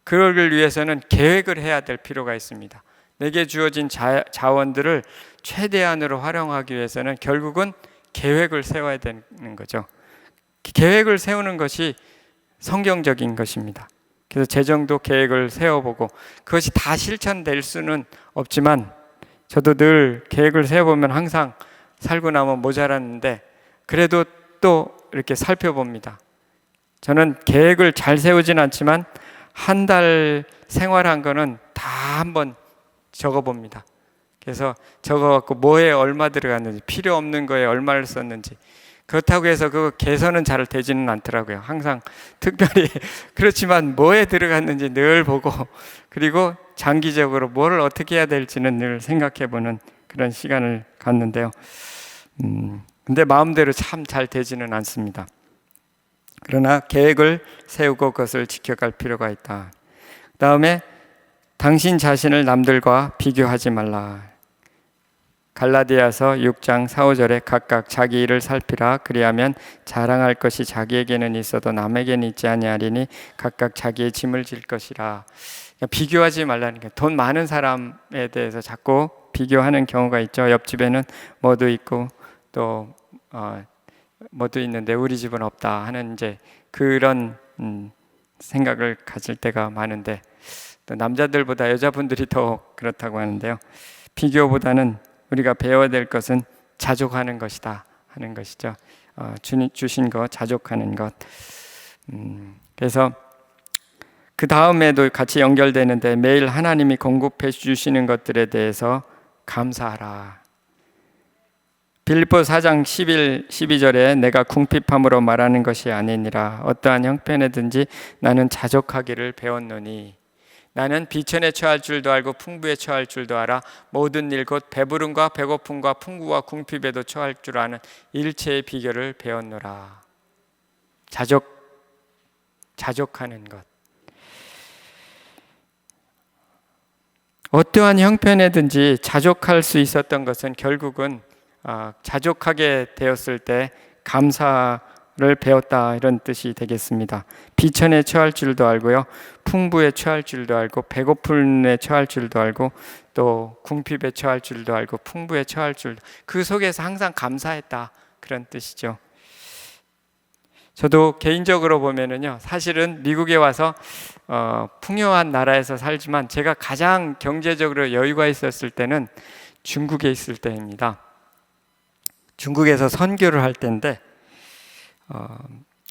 그러기 위해서는 계획을 해야 될 필요가 있습니다. 내게 주어진 자원들을 최대한으로 활용하기 위해서는 결국은 계획을 세워야 되는 거죠. 계획을 세우는 것이 성경적인 것입니다. 그래서 재정도 계획을 세워보고, 그것이 다 실천될 수는 없지만 저도 늘 계획을 세워보면 항상 살고 나면 모자랐는데 그래도 또 이렇게 살펴봅니다. 저는 계획을 잘 세우진 않지만 한 달 생활한 거는 다 한번 적어봅니다. 그래서 저거 갖고 뭐에 얼마 들어갔는지, 필요 없는 거에 얼마를 썼는지, 그렇다고 해서 그 개선은 잘 되지는 않더라고요. 항상 특별히 그렇지만 뭐에 들어갔는지 늘 보고, 그리고 장기적으로 뭐를 어떻게 해야 될지는 늘 생각해보는 그런 시간을 갖는데요. 근데 마음대로 참 잘 되지는 않습니다. 그러나 계획을 세우고 그것을 지켜갈 필요가 있다. 그 다음에 당신 자신을 남들과 비교하지 말라. 갈라디아서 6장 4, 5절에 각각 자기 일을 살피라. 그리하면 자랑할 것이 자기에게는 있어도 남에게는 있지 아니하리니 각각 자기의 짐을 질 것이라. 비교하지 말라는 게, 돈 많은 사람에 대해서 자꾸 비교하는 경우가 있죠. 옆집에는 뭐도 있고 또 뭐도 있는데 우리 집은 없다 하는 이제 그런 생각을 가질 때가 많은데, 또 남자들보다 여자분들이 더 그렇다고 하는데요. 비교보다는 우리가 배워야 될 것은 자족하는 것이다 하는 것이죠. 주님 주신 것, 자족하는 것. 그래서 그 다음에도 같이 연결되는데, 매일 하나님이 공급해 주시는 것들에 대해서 감사하라. 빌립보 4장 11, 12절에 내가 궁핍함으로 말하는 것이 아니니라. 어떠한 형편에든지 나는 자족하기를 배웠노니. 나는 비천에 처할 줄도 알고 풍부에 처할 줄도 알아. 모든 일 곧 배부름과 배고픔과 풍부와 궁핍에도 처할 줄 아는 일체의 비결을 배웠노라. 자족하는 것. 어떠한 형편에든지 자족할 수 있었던 것은 결국은 자족하게 되었을 때 감사를 배웠다, 이런 뜻이 되겠습니다. 비천에 처할 줄도 알고요, 풍부에 처할 줄도 알고, 배고픔에 처할 줄도 알고, 또 궁핍에 처할 줄도 알고, 풍부에 처할 줄도, 그 속에서 항상 감사했다, 그런 뜻이죠. 저도 개인적으로 보면은요, 사실은 미국에 와서 풍요한 나라에서 살지만 제가 가장 경제적으로 여유가 있었을 때는 중국에 있을 때입니다. 중국에서 선교를 할 때인데,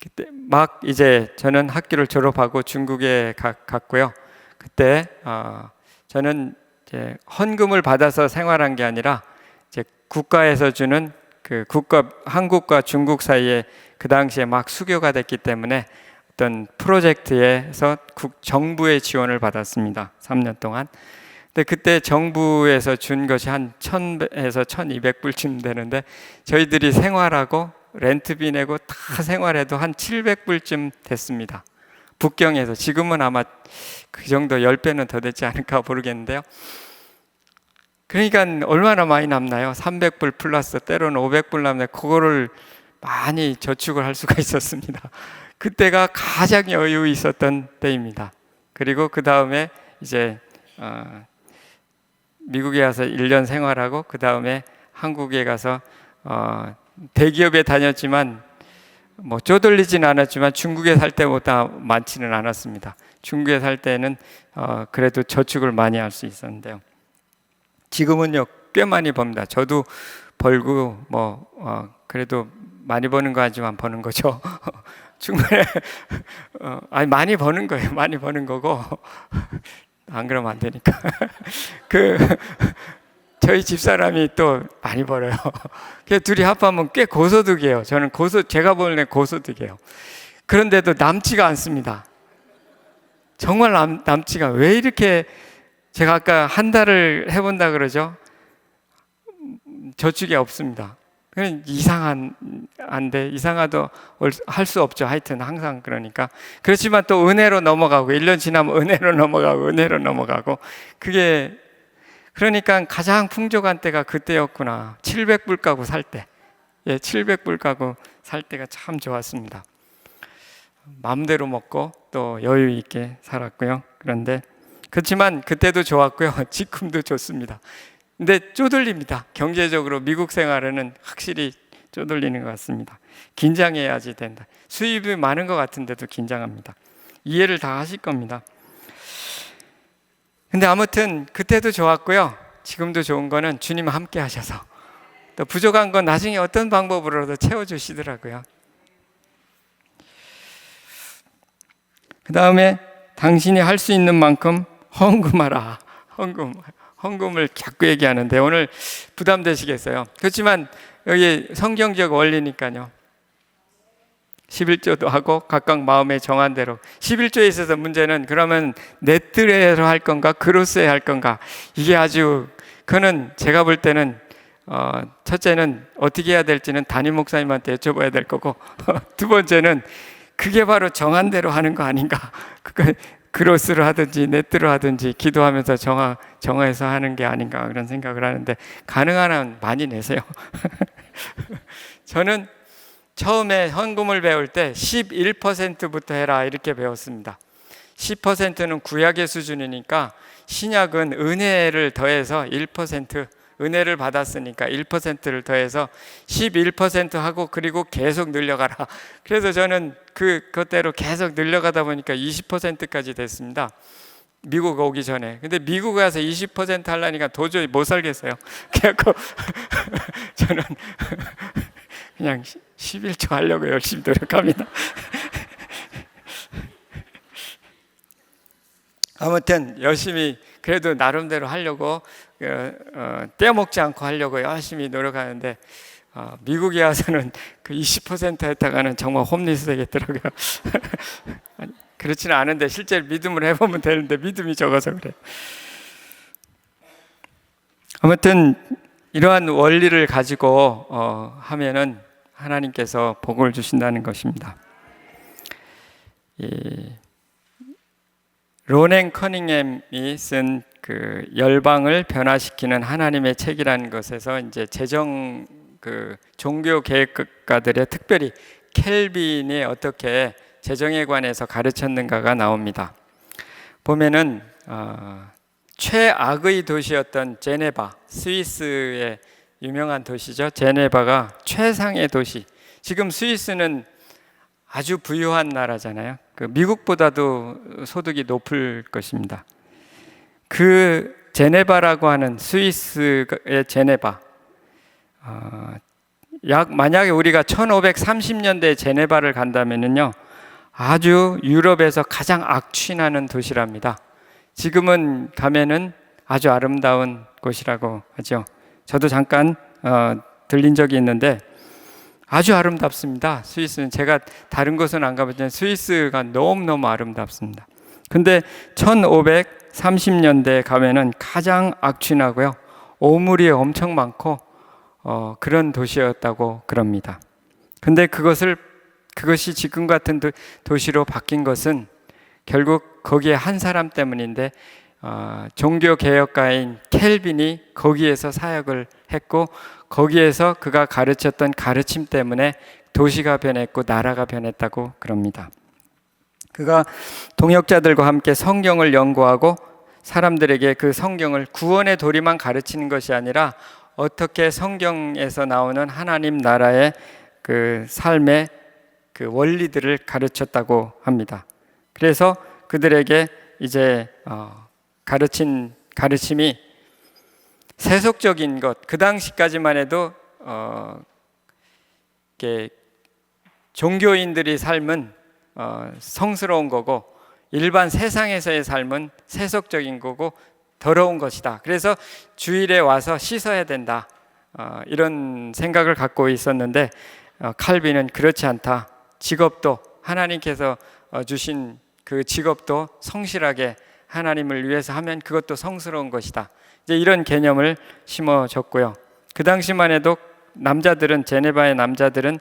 그때 막 이제 저는 학교를 졸업하고 중국에 갔고요. 그때 저는 이제 헌금을 받아서 생활한 게 아니라 이제 국가에서 주는 그 한국과 중국 사이에 그 당시에 막 수교가 됐기 때문에 어떤 프로젝트에서 정부의 지원을 받았습니다. 3년 동안. 근데 그때 정부에서 준 것이 한 1,000에서 1,200불쯤 되는데, 저희들이 생활하고 렌트비 내고 다 생활해도 한 700불쯤 됐습니다. 북경에서. 지금은 아마 그 정도 10배는 더 되지 않을까 모르겠는데요. 그러니까 얼마나 많이 남나요? 300불 플러스 때로는 500불 남네. 그거를 많이 저축을 할 수가 있었습니다. 그때가 가장 여유 있었던 때입니다. 그리고 그 다음에 이제 미국에 가서 1년 생활하고, 그 다음에 한국에 가서 대기업에 다녔지만 뭐 쪼들리진 않았지만 중국에 살 때보다 많지는 않았습니다. 중국에 살 때는 그래도 저축을 많이 할 수 있었는데요. 지금은요, 꽤 많이 법니다. 저도 벌고 그래도 많이 버는 거 아니지만 버는 거죠. 중간에 아니 많이 버는 거예요. 많이 버는 거고, 안 그러면 안 되니까. 저희 집사람이 또 많이 벌어요. 둘이 합하면 꽤 고소득이에요. 저는 제가 보는 고소득이에요. 그런데도 남지가 않습니다. 정말 남지가, 왜 이렇게, 제가 아까 한 달을 해본다 그러죠? 저축이 없습니다. 이상하도 할 수 없죠. 하여튼 항상 그러니까. 그렇지만 또 은혜로 넘어가고, 1년 지나면 은혜로 넘어가고, 그게, 그러니까 가장 풍족한 때가 그때였구나. 700불 가구 살 때. 700불 가구 살 때가 참 좋았습니다. 마음대로 먹고 또 여유 있게 살았고요. 그런데 그렇지만 그때도 좋았고요. 지금도 좋습니다. 근데 쪼들립니다. 경제적으로 미국 생활에는 확실히 쪼들리는 것 같습니다. 긴장해야지 된다. 수입이 많은 것 같은데도 긴장합니다. 이해를 다 하실 겁니다. 근데 아무튼 그때도 좋았고요. 지금도 좋은 거는 주님 함께 하셔서, 또 부족한 건 나중에 어떤 방법으로도 채워주시더라고요. 그 다음에 당신이 할 수 있는 만큼 헌금하라. 헌금을 자꾸 얘기하는데 오늘 부담되시겠어요. 그렇지만 여기 성경적 원리니까요. 11조도 하고 각각 마음에 정한 대로. 11조에 있어서 문제는 그러면 네트로 할 건가 그로스에 할 건가, 이게 아주, 그는 제가 볼 때는 첫째는 어떻게 해야 될지는 담임 목사님한테 여쭤봐야 될 거고 두 번째는 그게 바로 정한 대로 하는 거 아닌가. 그로스로 하든지 네트로 하든지 기도하면서 정해서 하는 게 아닌가, 그런 생각을 하는데, 가능한 한 많이 내세요. 저는 처음에 헌금을 배울 때 11%부터 해라 이렇게 배웠습니다. 10%는 구약의 수준이니까 신약은 은혜를 더해서 1%, 은혜를 받았으니까 1%를 더해서 11% 하고 그리고 계속 늘려가라. 그래서 저는 그것대로 계속 늘려가다 보니까 20%까지 됐습니다. 미국 오기 전에. 근데 미국 가서 20% 하려니까 도저히 못 살겠어요. 그래갖고 저는 그냥 11조 하려고 열심히 노력합니다. 아무튼 열심히 그래도 나름대로 하려고 떼먹지 않고 하려고 열심히 노력하는데 미국에 와서는 그 20% 했다가는 정말 홈리스 되겠더라고요. 그렇지는 않은데 실제 믿음을 해보면 되는데 믿음이 적어서 그래요. 아무튼 이러한 원리를 가지고 하면은 하나님께서 복을 주신다는 것입니다. 로넨 커닝햄이 쓴 그 열방을 변화시키는 하나님의 책이라는 것에서 이제 종교 계획가들의, 특별히 켈빈이 어떻게 재정에 관해서 가르쳤는가가 나옵니다. 보면은 최악의 도시였던 제네바, 스위스의 유명한 도시죠. 제네바가 최상의 도시. 지금 스위스는 아주 부유한 나라잖아요. 미국보다도 소득이 높을 것입니다. 그 제네바라고 하는 스위스의 제네바, 만약에 우리가 1530년대 제네바를 간다면요, 아주 유럽에서 가장 악취나는 도시랍니다. 지금은 가면은 아주 아름다운 곳이라고 하죠. 저도 잠깐 들린 적이 있는데 아주 아름답습니다. 스위스는. 제가 다른 곳은 안 가봤지만 스위스가 너무너무 아름답습니다. 근데 1530년대에 가면은 가장 악취나고요, 오물이 엄청 많고 그런 도시였다고 그럽니다. 근데 그것이 지금 같은 도시로 바뀐 것은 결국 거기에 한 사람 때문인데, 종교개혁가인 켈빈이 거기에서 사역을 했고, 거기에서 그가 가르쳤던 가르침 때문에 도시가 변했고 나라가 변했다고 그럽니다. 그가 동역자들과 함께 성경을 연구하고 사람들에게 그 성경을 구원의 도리만 가르치는 것이 아니라 어떻게 성경에서 나오는 하나님 나라의 그 삶의 그 원리들을 가르쳤다고 합니다. 그래서 그들에게 이제 가르친 가르침이 세속적인 것, 그 당시까지만 해도 종교인들이 삶은 성스러운 거고, 일반 세상에서의 삶은 세속적인 거고 더러운 것이다. 그래서 주일에 와서 씻어야 된다, 이런 생각을 갖고 있었는데, 칼빈은 그렇지 않다. 직업도 하나님께서 주신 그 직업도 성실하게 하나님을 위해서 하면 그것도 성스러운 것이다. 이제 이런 개념을 심어줬고요. 그 당시만 해도 남자들은, 제네바의 남자들은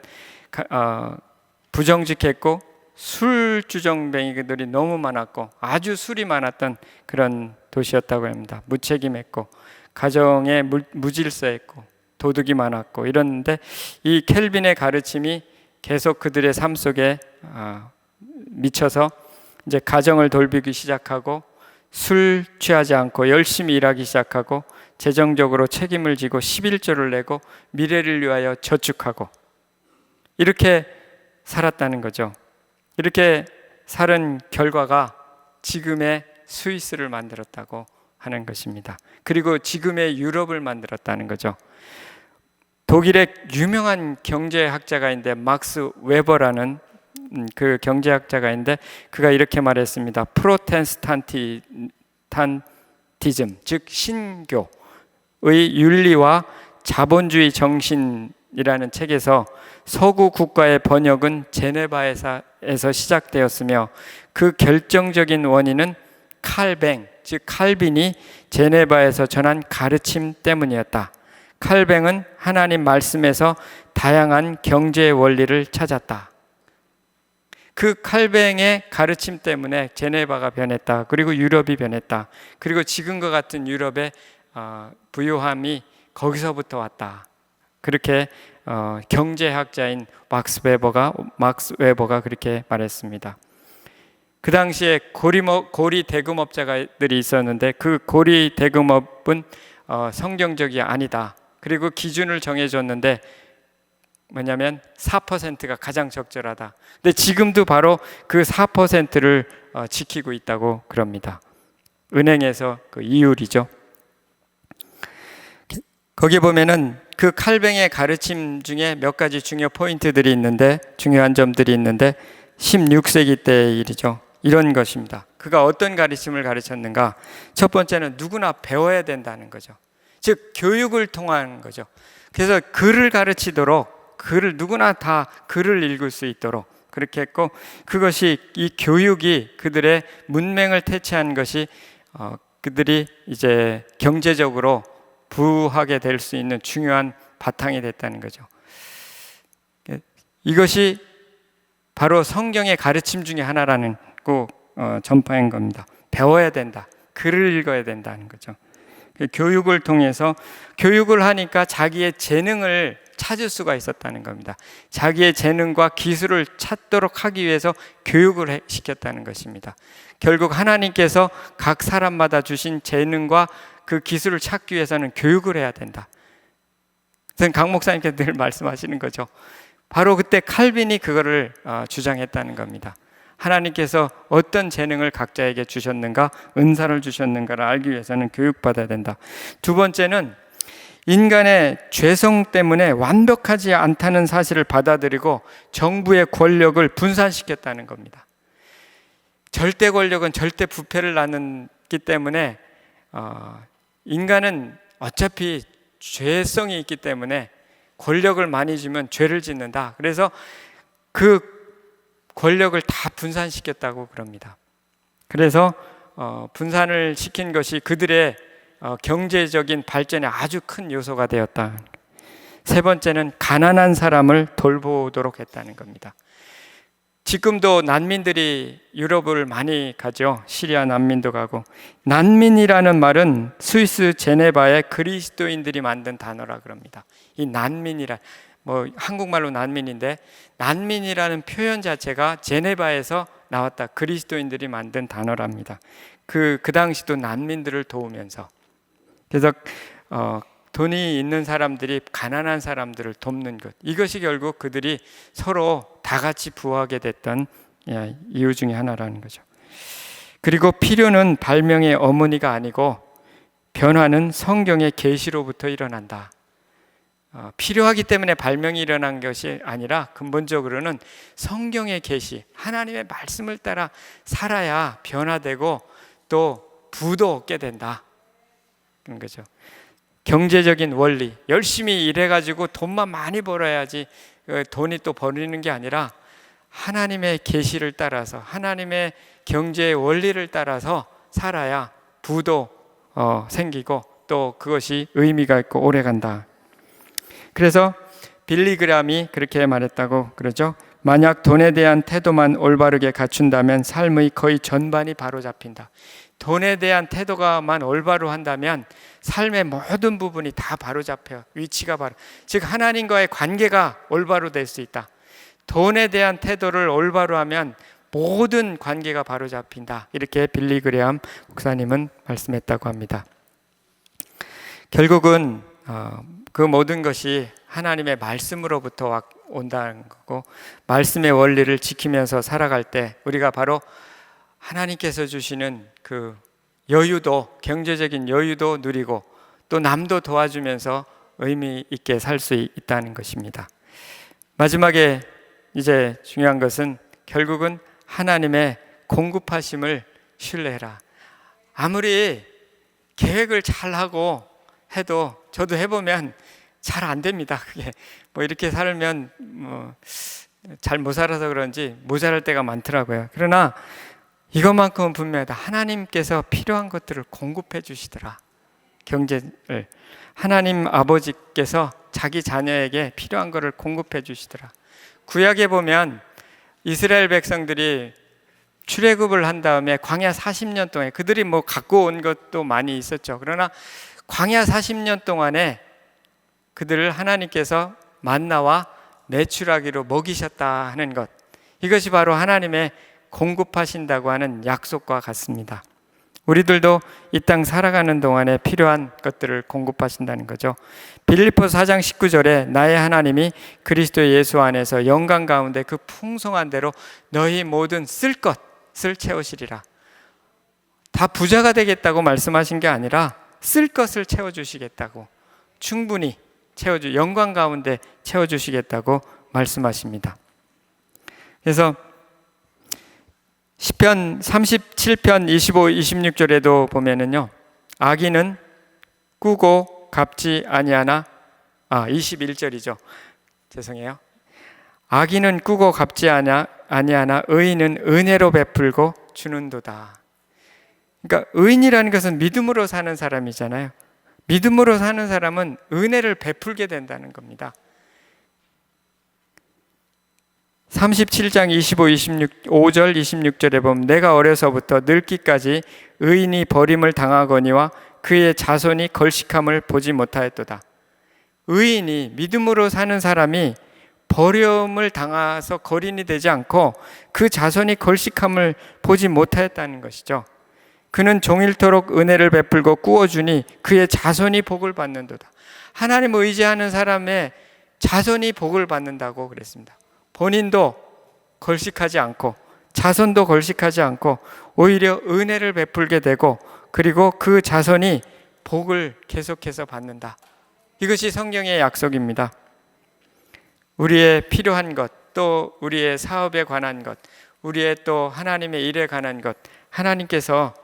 부정직했고 술주정뱅이들이 너무 많았고 아주 술이 많았던 그런 도시였다고 합니다. 무책임했고 가정에 무질서했고 도둑이 많았고 이랬는데, 이 켈빈의 가르침이 계속 그들의 삶 속에 미쳐서 이제 가정을 돌보기 시작하고, 술 취하지 않고 열심히 일하기 시작하고, 재정적으로 책임을 지고 11조를 내고 미래를 위하여 저축하고, 이렇게 살았다는 거죠. 이렇게 살은 결과가 지금의 스위스를 만들었다고 하는 것입니다. 그리고 지금의 유럽을 만들었다는 거죠. 독일의 유명한 경제학자가 있는데, 막스 웨버라는 그 경제학자가 있는데, 그가 이렇게 말했습니다. 프로테스탄티한 즉 신교의 윤리와 자본주의 정신이라는 책에서 서구 국가의 번역은 제네바에서 시작되었으며 그 결정적인 원인은 칼뱅, 즉 칼빈이 제네바에서 전한 가르침 때문이었다. 칼뱅은 하나님 말씀에서 다양한 경제 원리를 찾았다. 그 칼뱅의 가르침 때문에 제네바가 변했다. 그리고 유럽이 변했다. 그리고 지금과 같은 유럽의 부유함이 거기서부터 왔다. 그렇게 경제학자인 막스 웨버가 그렇게 말했습니다. 그 당시에 고리 대금업자들이 있었는데 그 고리 대금업은 성경적이 아니다. 그리고 기준을 정해줬는데 뭐냐면 4%가 가장 적절하다. 근데 지금도 바로 그 4%를 지키고 있다고 그럽니다. 은행에서 그 이율이죠. 거기 보면은 그 칼뱅의 가르침 중에 몇 가지 중요한 점들이 있는데 16세기 때의 일이죠. 이런 것입니다. 그가 어떤 가르침을 가르쳤는가? 첫 번째는 누구나 배워야 된다는 거죠. 즉 교육을 통한 거죠. 그래서 글을 가르치도록 누구나 다 글을 읽을 수 있도록 그렇게 했고, 그것이 이 교육이 그들의 문맹을 퇴치한 것이 그들이 이제 경제적으로 부하게 될 수 있는 중요한 바탕이 됐다는 거죠. 이것이 바로 성경의 가르침 중에 하나라는 거 전파한 겁니다. 배워야 된다. 글을 읽어야 된다는 거죠. 교육을 통해서 교육을 하니까 자기의 재능을 찾을 수가 있었다는 겁니다. 자기의 재능과 기술을 찾도록 하기 위해서 교육을 시켰다는 것입니다. 결국 하나님께서 각 사람마다 주신 재능과 그 기술을 찾기 위해서는 교육을 해야 된다. 그래서 강 목사님께서 늘 말씀하시는 거죠. 바로 그때 칼빈이 그거를 주장했다는 겁니다. 하나님께서 어떤 재능을 각자에게 주셨는가, 은사를 주셨는가를 알기 위해서는 교육받아야 된다. 두 번째는 인간의 죄성 때문에 완벽하지 않다는 사실을 받아들이고 정부의 권력을 분산시켰다는 겁니다. 절대 권력은 절대 부패를 낳기 때문에 인간은 어차피 죄성이 있기 때문에 권력을 많이 주면 죄를 짓는다. 그래서 그 권력을 다 분산시켰다고 그럽니다. 그래서 분산을 시킨 것이 그들의 경제적인 발전에 아주 큰 요소가 되었다. 세 번째는 가난한 사람을 돌보도록 했다는 겁니다. 지금도 난민들이 유럽을 많이 가죠. 시리아 난민도 가고. 난민이라는 말은 스위스 제네바의 그리스도인들이 만든 단어라 그럽니다. 이 난민이라, 한국말로 난민인데, 난민이라는 표현 자체가 제네바에서 나왔다. 그리스도인들이 만든 단어랍니다. 그 당시도 난민들을 도우면서, 그래서 돈이 있는 사람들이 가난한 사람들을 돕는 것, 이것이 결국 그들이 서로 다 같이 부하게 됐던 이유 중에 하나라는 거죠. 그리고 필요는 발명의 어머니가 아니고 변화는 성경의 계시로부터 일어난다. 필요하기 때문에 발명이 일어난 것이 아니라 근본적으로는 성경의 계시, 하나님의 말씀을 따라 살아야 변화되고 또 부도 얻게 된다. 그런 거죠. 경제적인 원리, 열심히 일해가지고 돈만 많이 벌어야지 돈이 또 버리는 게 아니라 하나님의 계시를 따라서, 하나님의 경제의 원리를 따라서 살아야 부도 생기고 또 그것이 의미가 있고 오래간다. 그래서 빌리 그램이 그렇게 말했다고 그러죠. 만약 돈에 대한 태도만 올바르게 갖춘다면 삶의 거의 전반이 바로잡힌다. 돈에 대한 태도가만 올바로 한다면 삶의 모든 부분이 다 바로잡혀요. 위치가 바로, 즉 하나님과의 관계가 올바로 될 수 있다. 돈에 대한 태도를 올바로 하면 모든 관계가 바로잡힌다. 이렇게 빌리 그레암 목사님은 말씀했다고 합니다. 결국은 그 모든 것이 하나님의 말씀으로부터 온다는 거고, 말씀의 원리를 지키면서 살아갈 때 우리가 바로 하나님께서 주시는 그 여유도, 경제적인 여유도 누리고 또 남도 도와주면서 의미 있게 살 수 있다는 것입니다. 마지막에 이제 중요한 것은 결국은 하나님의 공급하심을 신뢰해라. 아무리 계획을 잘 하고 해도 저도 해보면 잘 안 됩니다. 그게 뭐 이렇게 살면 잘 못 살아서 그런지 모자랄 때가 많더라고요. 그러나 이것만큼은 분명하다. 하나님께서 필요한 것들을 공급해 주시더라. 경제를 하나님 아버지께서 자기 자녀에게 필요한 것을 공급해 주시더라. 구약에 보면 이스라엘 백성들이 출애굽을 한 다음에 광야 40년 동안에 그들이 뭐 갖고 온 것도 많이 있었죠. 그러나 광야 40년 동안에 그들을 하나님께서 만나와 메추라기로 먹이셨다 하는 것, 이것이 바로 하나님의 공급하신다고 하는 약속과 같습니다. 우리들도 이 땅 살아가는 동안에 필요한 것들을 공급하신다는 거죠. 빌립보서 4장 19절에 나의 하나님이 그리스도 예수 안에서 영광 가운데 그 풍성한 대로 너희 모든 쓸 것을 채우시리라. 다 부자가 되겠다고 말씀하신 게 아니라 쓸 것을 채워주시겠다고, 충분히 영광 가운데 채워주시겠다고 말씀하십니다. 그래서 시편 37편 25, 26절에도 보면은요, 악인은 꾸고 갚지 아니하나, 21절이죠. 죄송해요. 악인은 꾸고 갚지 아니하나 의인은 은혜로 베풀고 주는도다. 그러니까 의인이라는 것은 믿음으로 사는 사람이잖아요. 믿음으로 사는 사람은 은혜를 베풀게 된다는 겁니다. 37장 25, 26, 5절, 26절에 보면 내가 어려서부터 늙기까지 의인이 버림을 당하거니와 그의 자손이 걸식함을 보지 못하였도다. 의인이, 믿음으로 사는 사람이 버림을 당해서 거린이 되지 않고 그 자손이 걸식함을 보지 못하였다는 것이죠. 그는 종일토록 은혜를 베풀고 꾸어주니 그의 자손이 복을 받는도다. 하나님을 의지하는 사람의 자손이 복을 받는다고 그랬습니다. 본인도 걸식하지 않고 자손도 걸식하지 않고 오히려 은혜를 베풀게 되고, 그리고 그 자손이 복을 계속해서 받는다. 이것이 성경의 약속입니다. 우리의 필요한 것, 또 우리의 사업에 관한 것, 우리의 또 하나님의 일에 관한 것, 하나님께서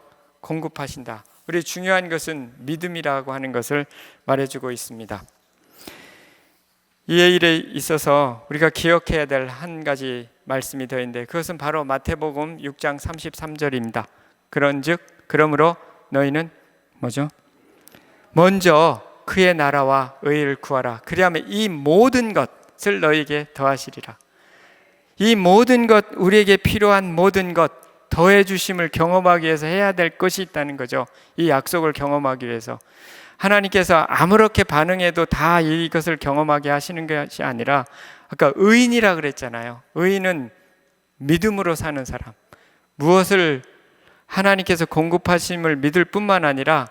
공급하신다. 우리 중요한 것은 믿음이라고 하는 것을 말해주고 있습니다. 이 일에 있어서 우리가 기억해야 될 한 가지 말씀이 더 있는데, 그것은 바로 마태복음 6장 33절입니다. 그러므로 너희는 뭐죠? 먼저 그의 나라와 의를 구하라. 그리하면 이 모든 것을 너희에게 더하시리라. 이 모든 것, 우리에게 필요한 모든 것 더해 주심을 경험하기 위해서 해야 될 것이 있다는 거죠. 이 약속을 경험하기 위해서 하나님께서 아무렇게 반응해도 다 이것을 경험하게 하시는 것이 아니라, 아까 의인이라 그랬잖아요. 의인은 믿음으로 사는 사람, 무엇을 하나님께서 공급하심을 믿을 뿐만 아니라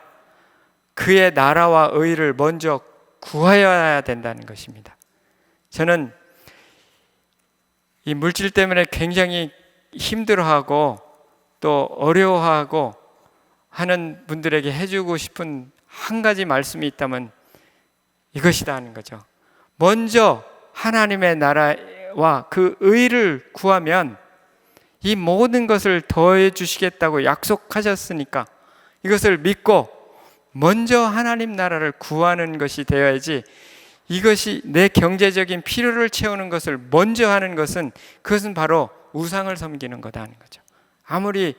그의 나라와 의를 먼저 구하여야 된다는 것입니다. 저는 이 물질 때문에 굉장히 힘들어하고 또 어려워하고 하는 분들에게 해주고 싶은 한 가지 말씀이 있다면 이것이다 하는 거죠. 먼저 하나님의 나라와 그 의를 구하면 이 모든 것을 더해 주시겠다고 약속하셨으니까 이것을 믿고 먼저 하나님 나라를 구하는 것이 되어야지, 이것이 내 경제적인 필요를 채우는 것을 먼저 하는 것은, 그것은 바로 우상을 섬기는 거다 하는 거죠. 아무리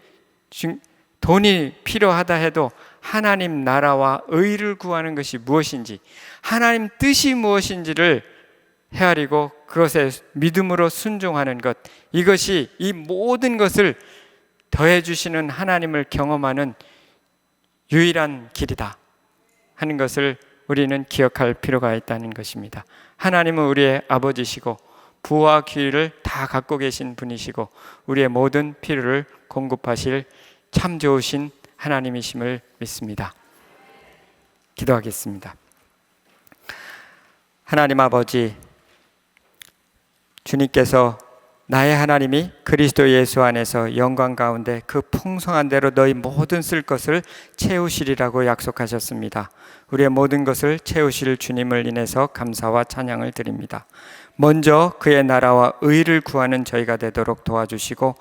돈이 필요하다 해도 하나님 나라와 의를 구하는 것이 무엇인지, 하나님 뜻이 무엇인지를 헤아리고 그것에 믿음으로 순종하는 것, 이것이 이 모든 것을 더해 주시는 하나님을 경험하는 유일한 길이다 하는 것을 우리는 기억할 필요가 있다는 것입니다. 하나님은 우리의 아버지시고 부와 귀를 다 갖고 계신 분이시고 우리의 모든 필요를 공급하실 참 좋으신 하나님이심을 믿습니다. 기도하겠습니다. 하나님 아버지, 주님께서 나의 하나님이 그리스도 예수 안에서 영광 가운데 그 풍성한 대로 너희 모든 쓸 것을 채우시리라고 약속하셨습니다. 우리의 모든 것을 채우실 주님을 인해서 감사와 찬양을 드립니다. 먼저 그의 나라와 의를 구하는 저희가 되도록 도와주시고,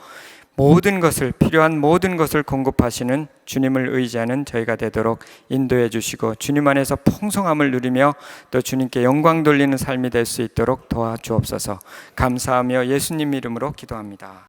모든 것을, 필요한 모든 것을 공급하시는 주님을 의지하는 저희가 되도록 인도해 주시고 주님 안에서 풍성함을 누리며 또 주님께 영광 돌리는 삶이 될 수 있도록 도와주옵소서. 감사하며 예수님 이름으로 기도합니다.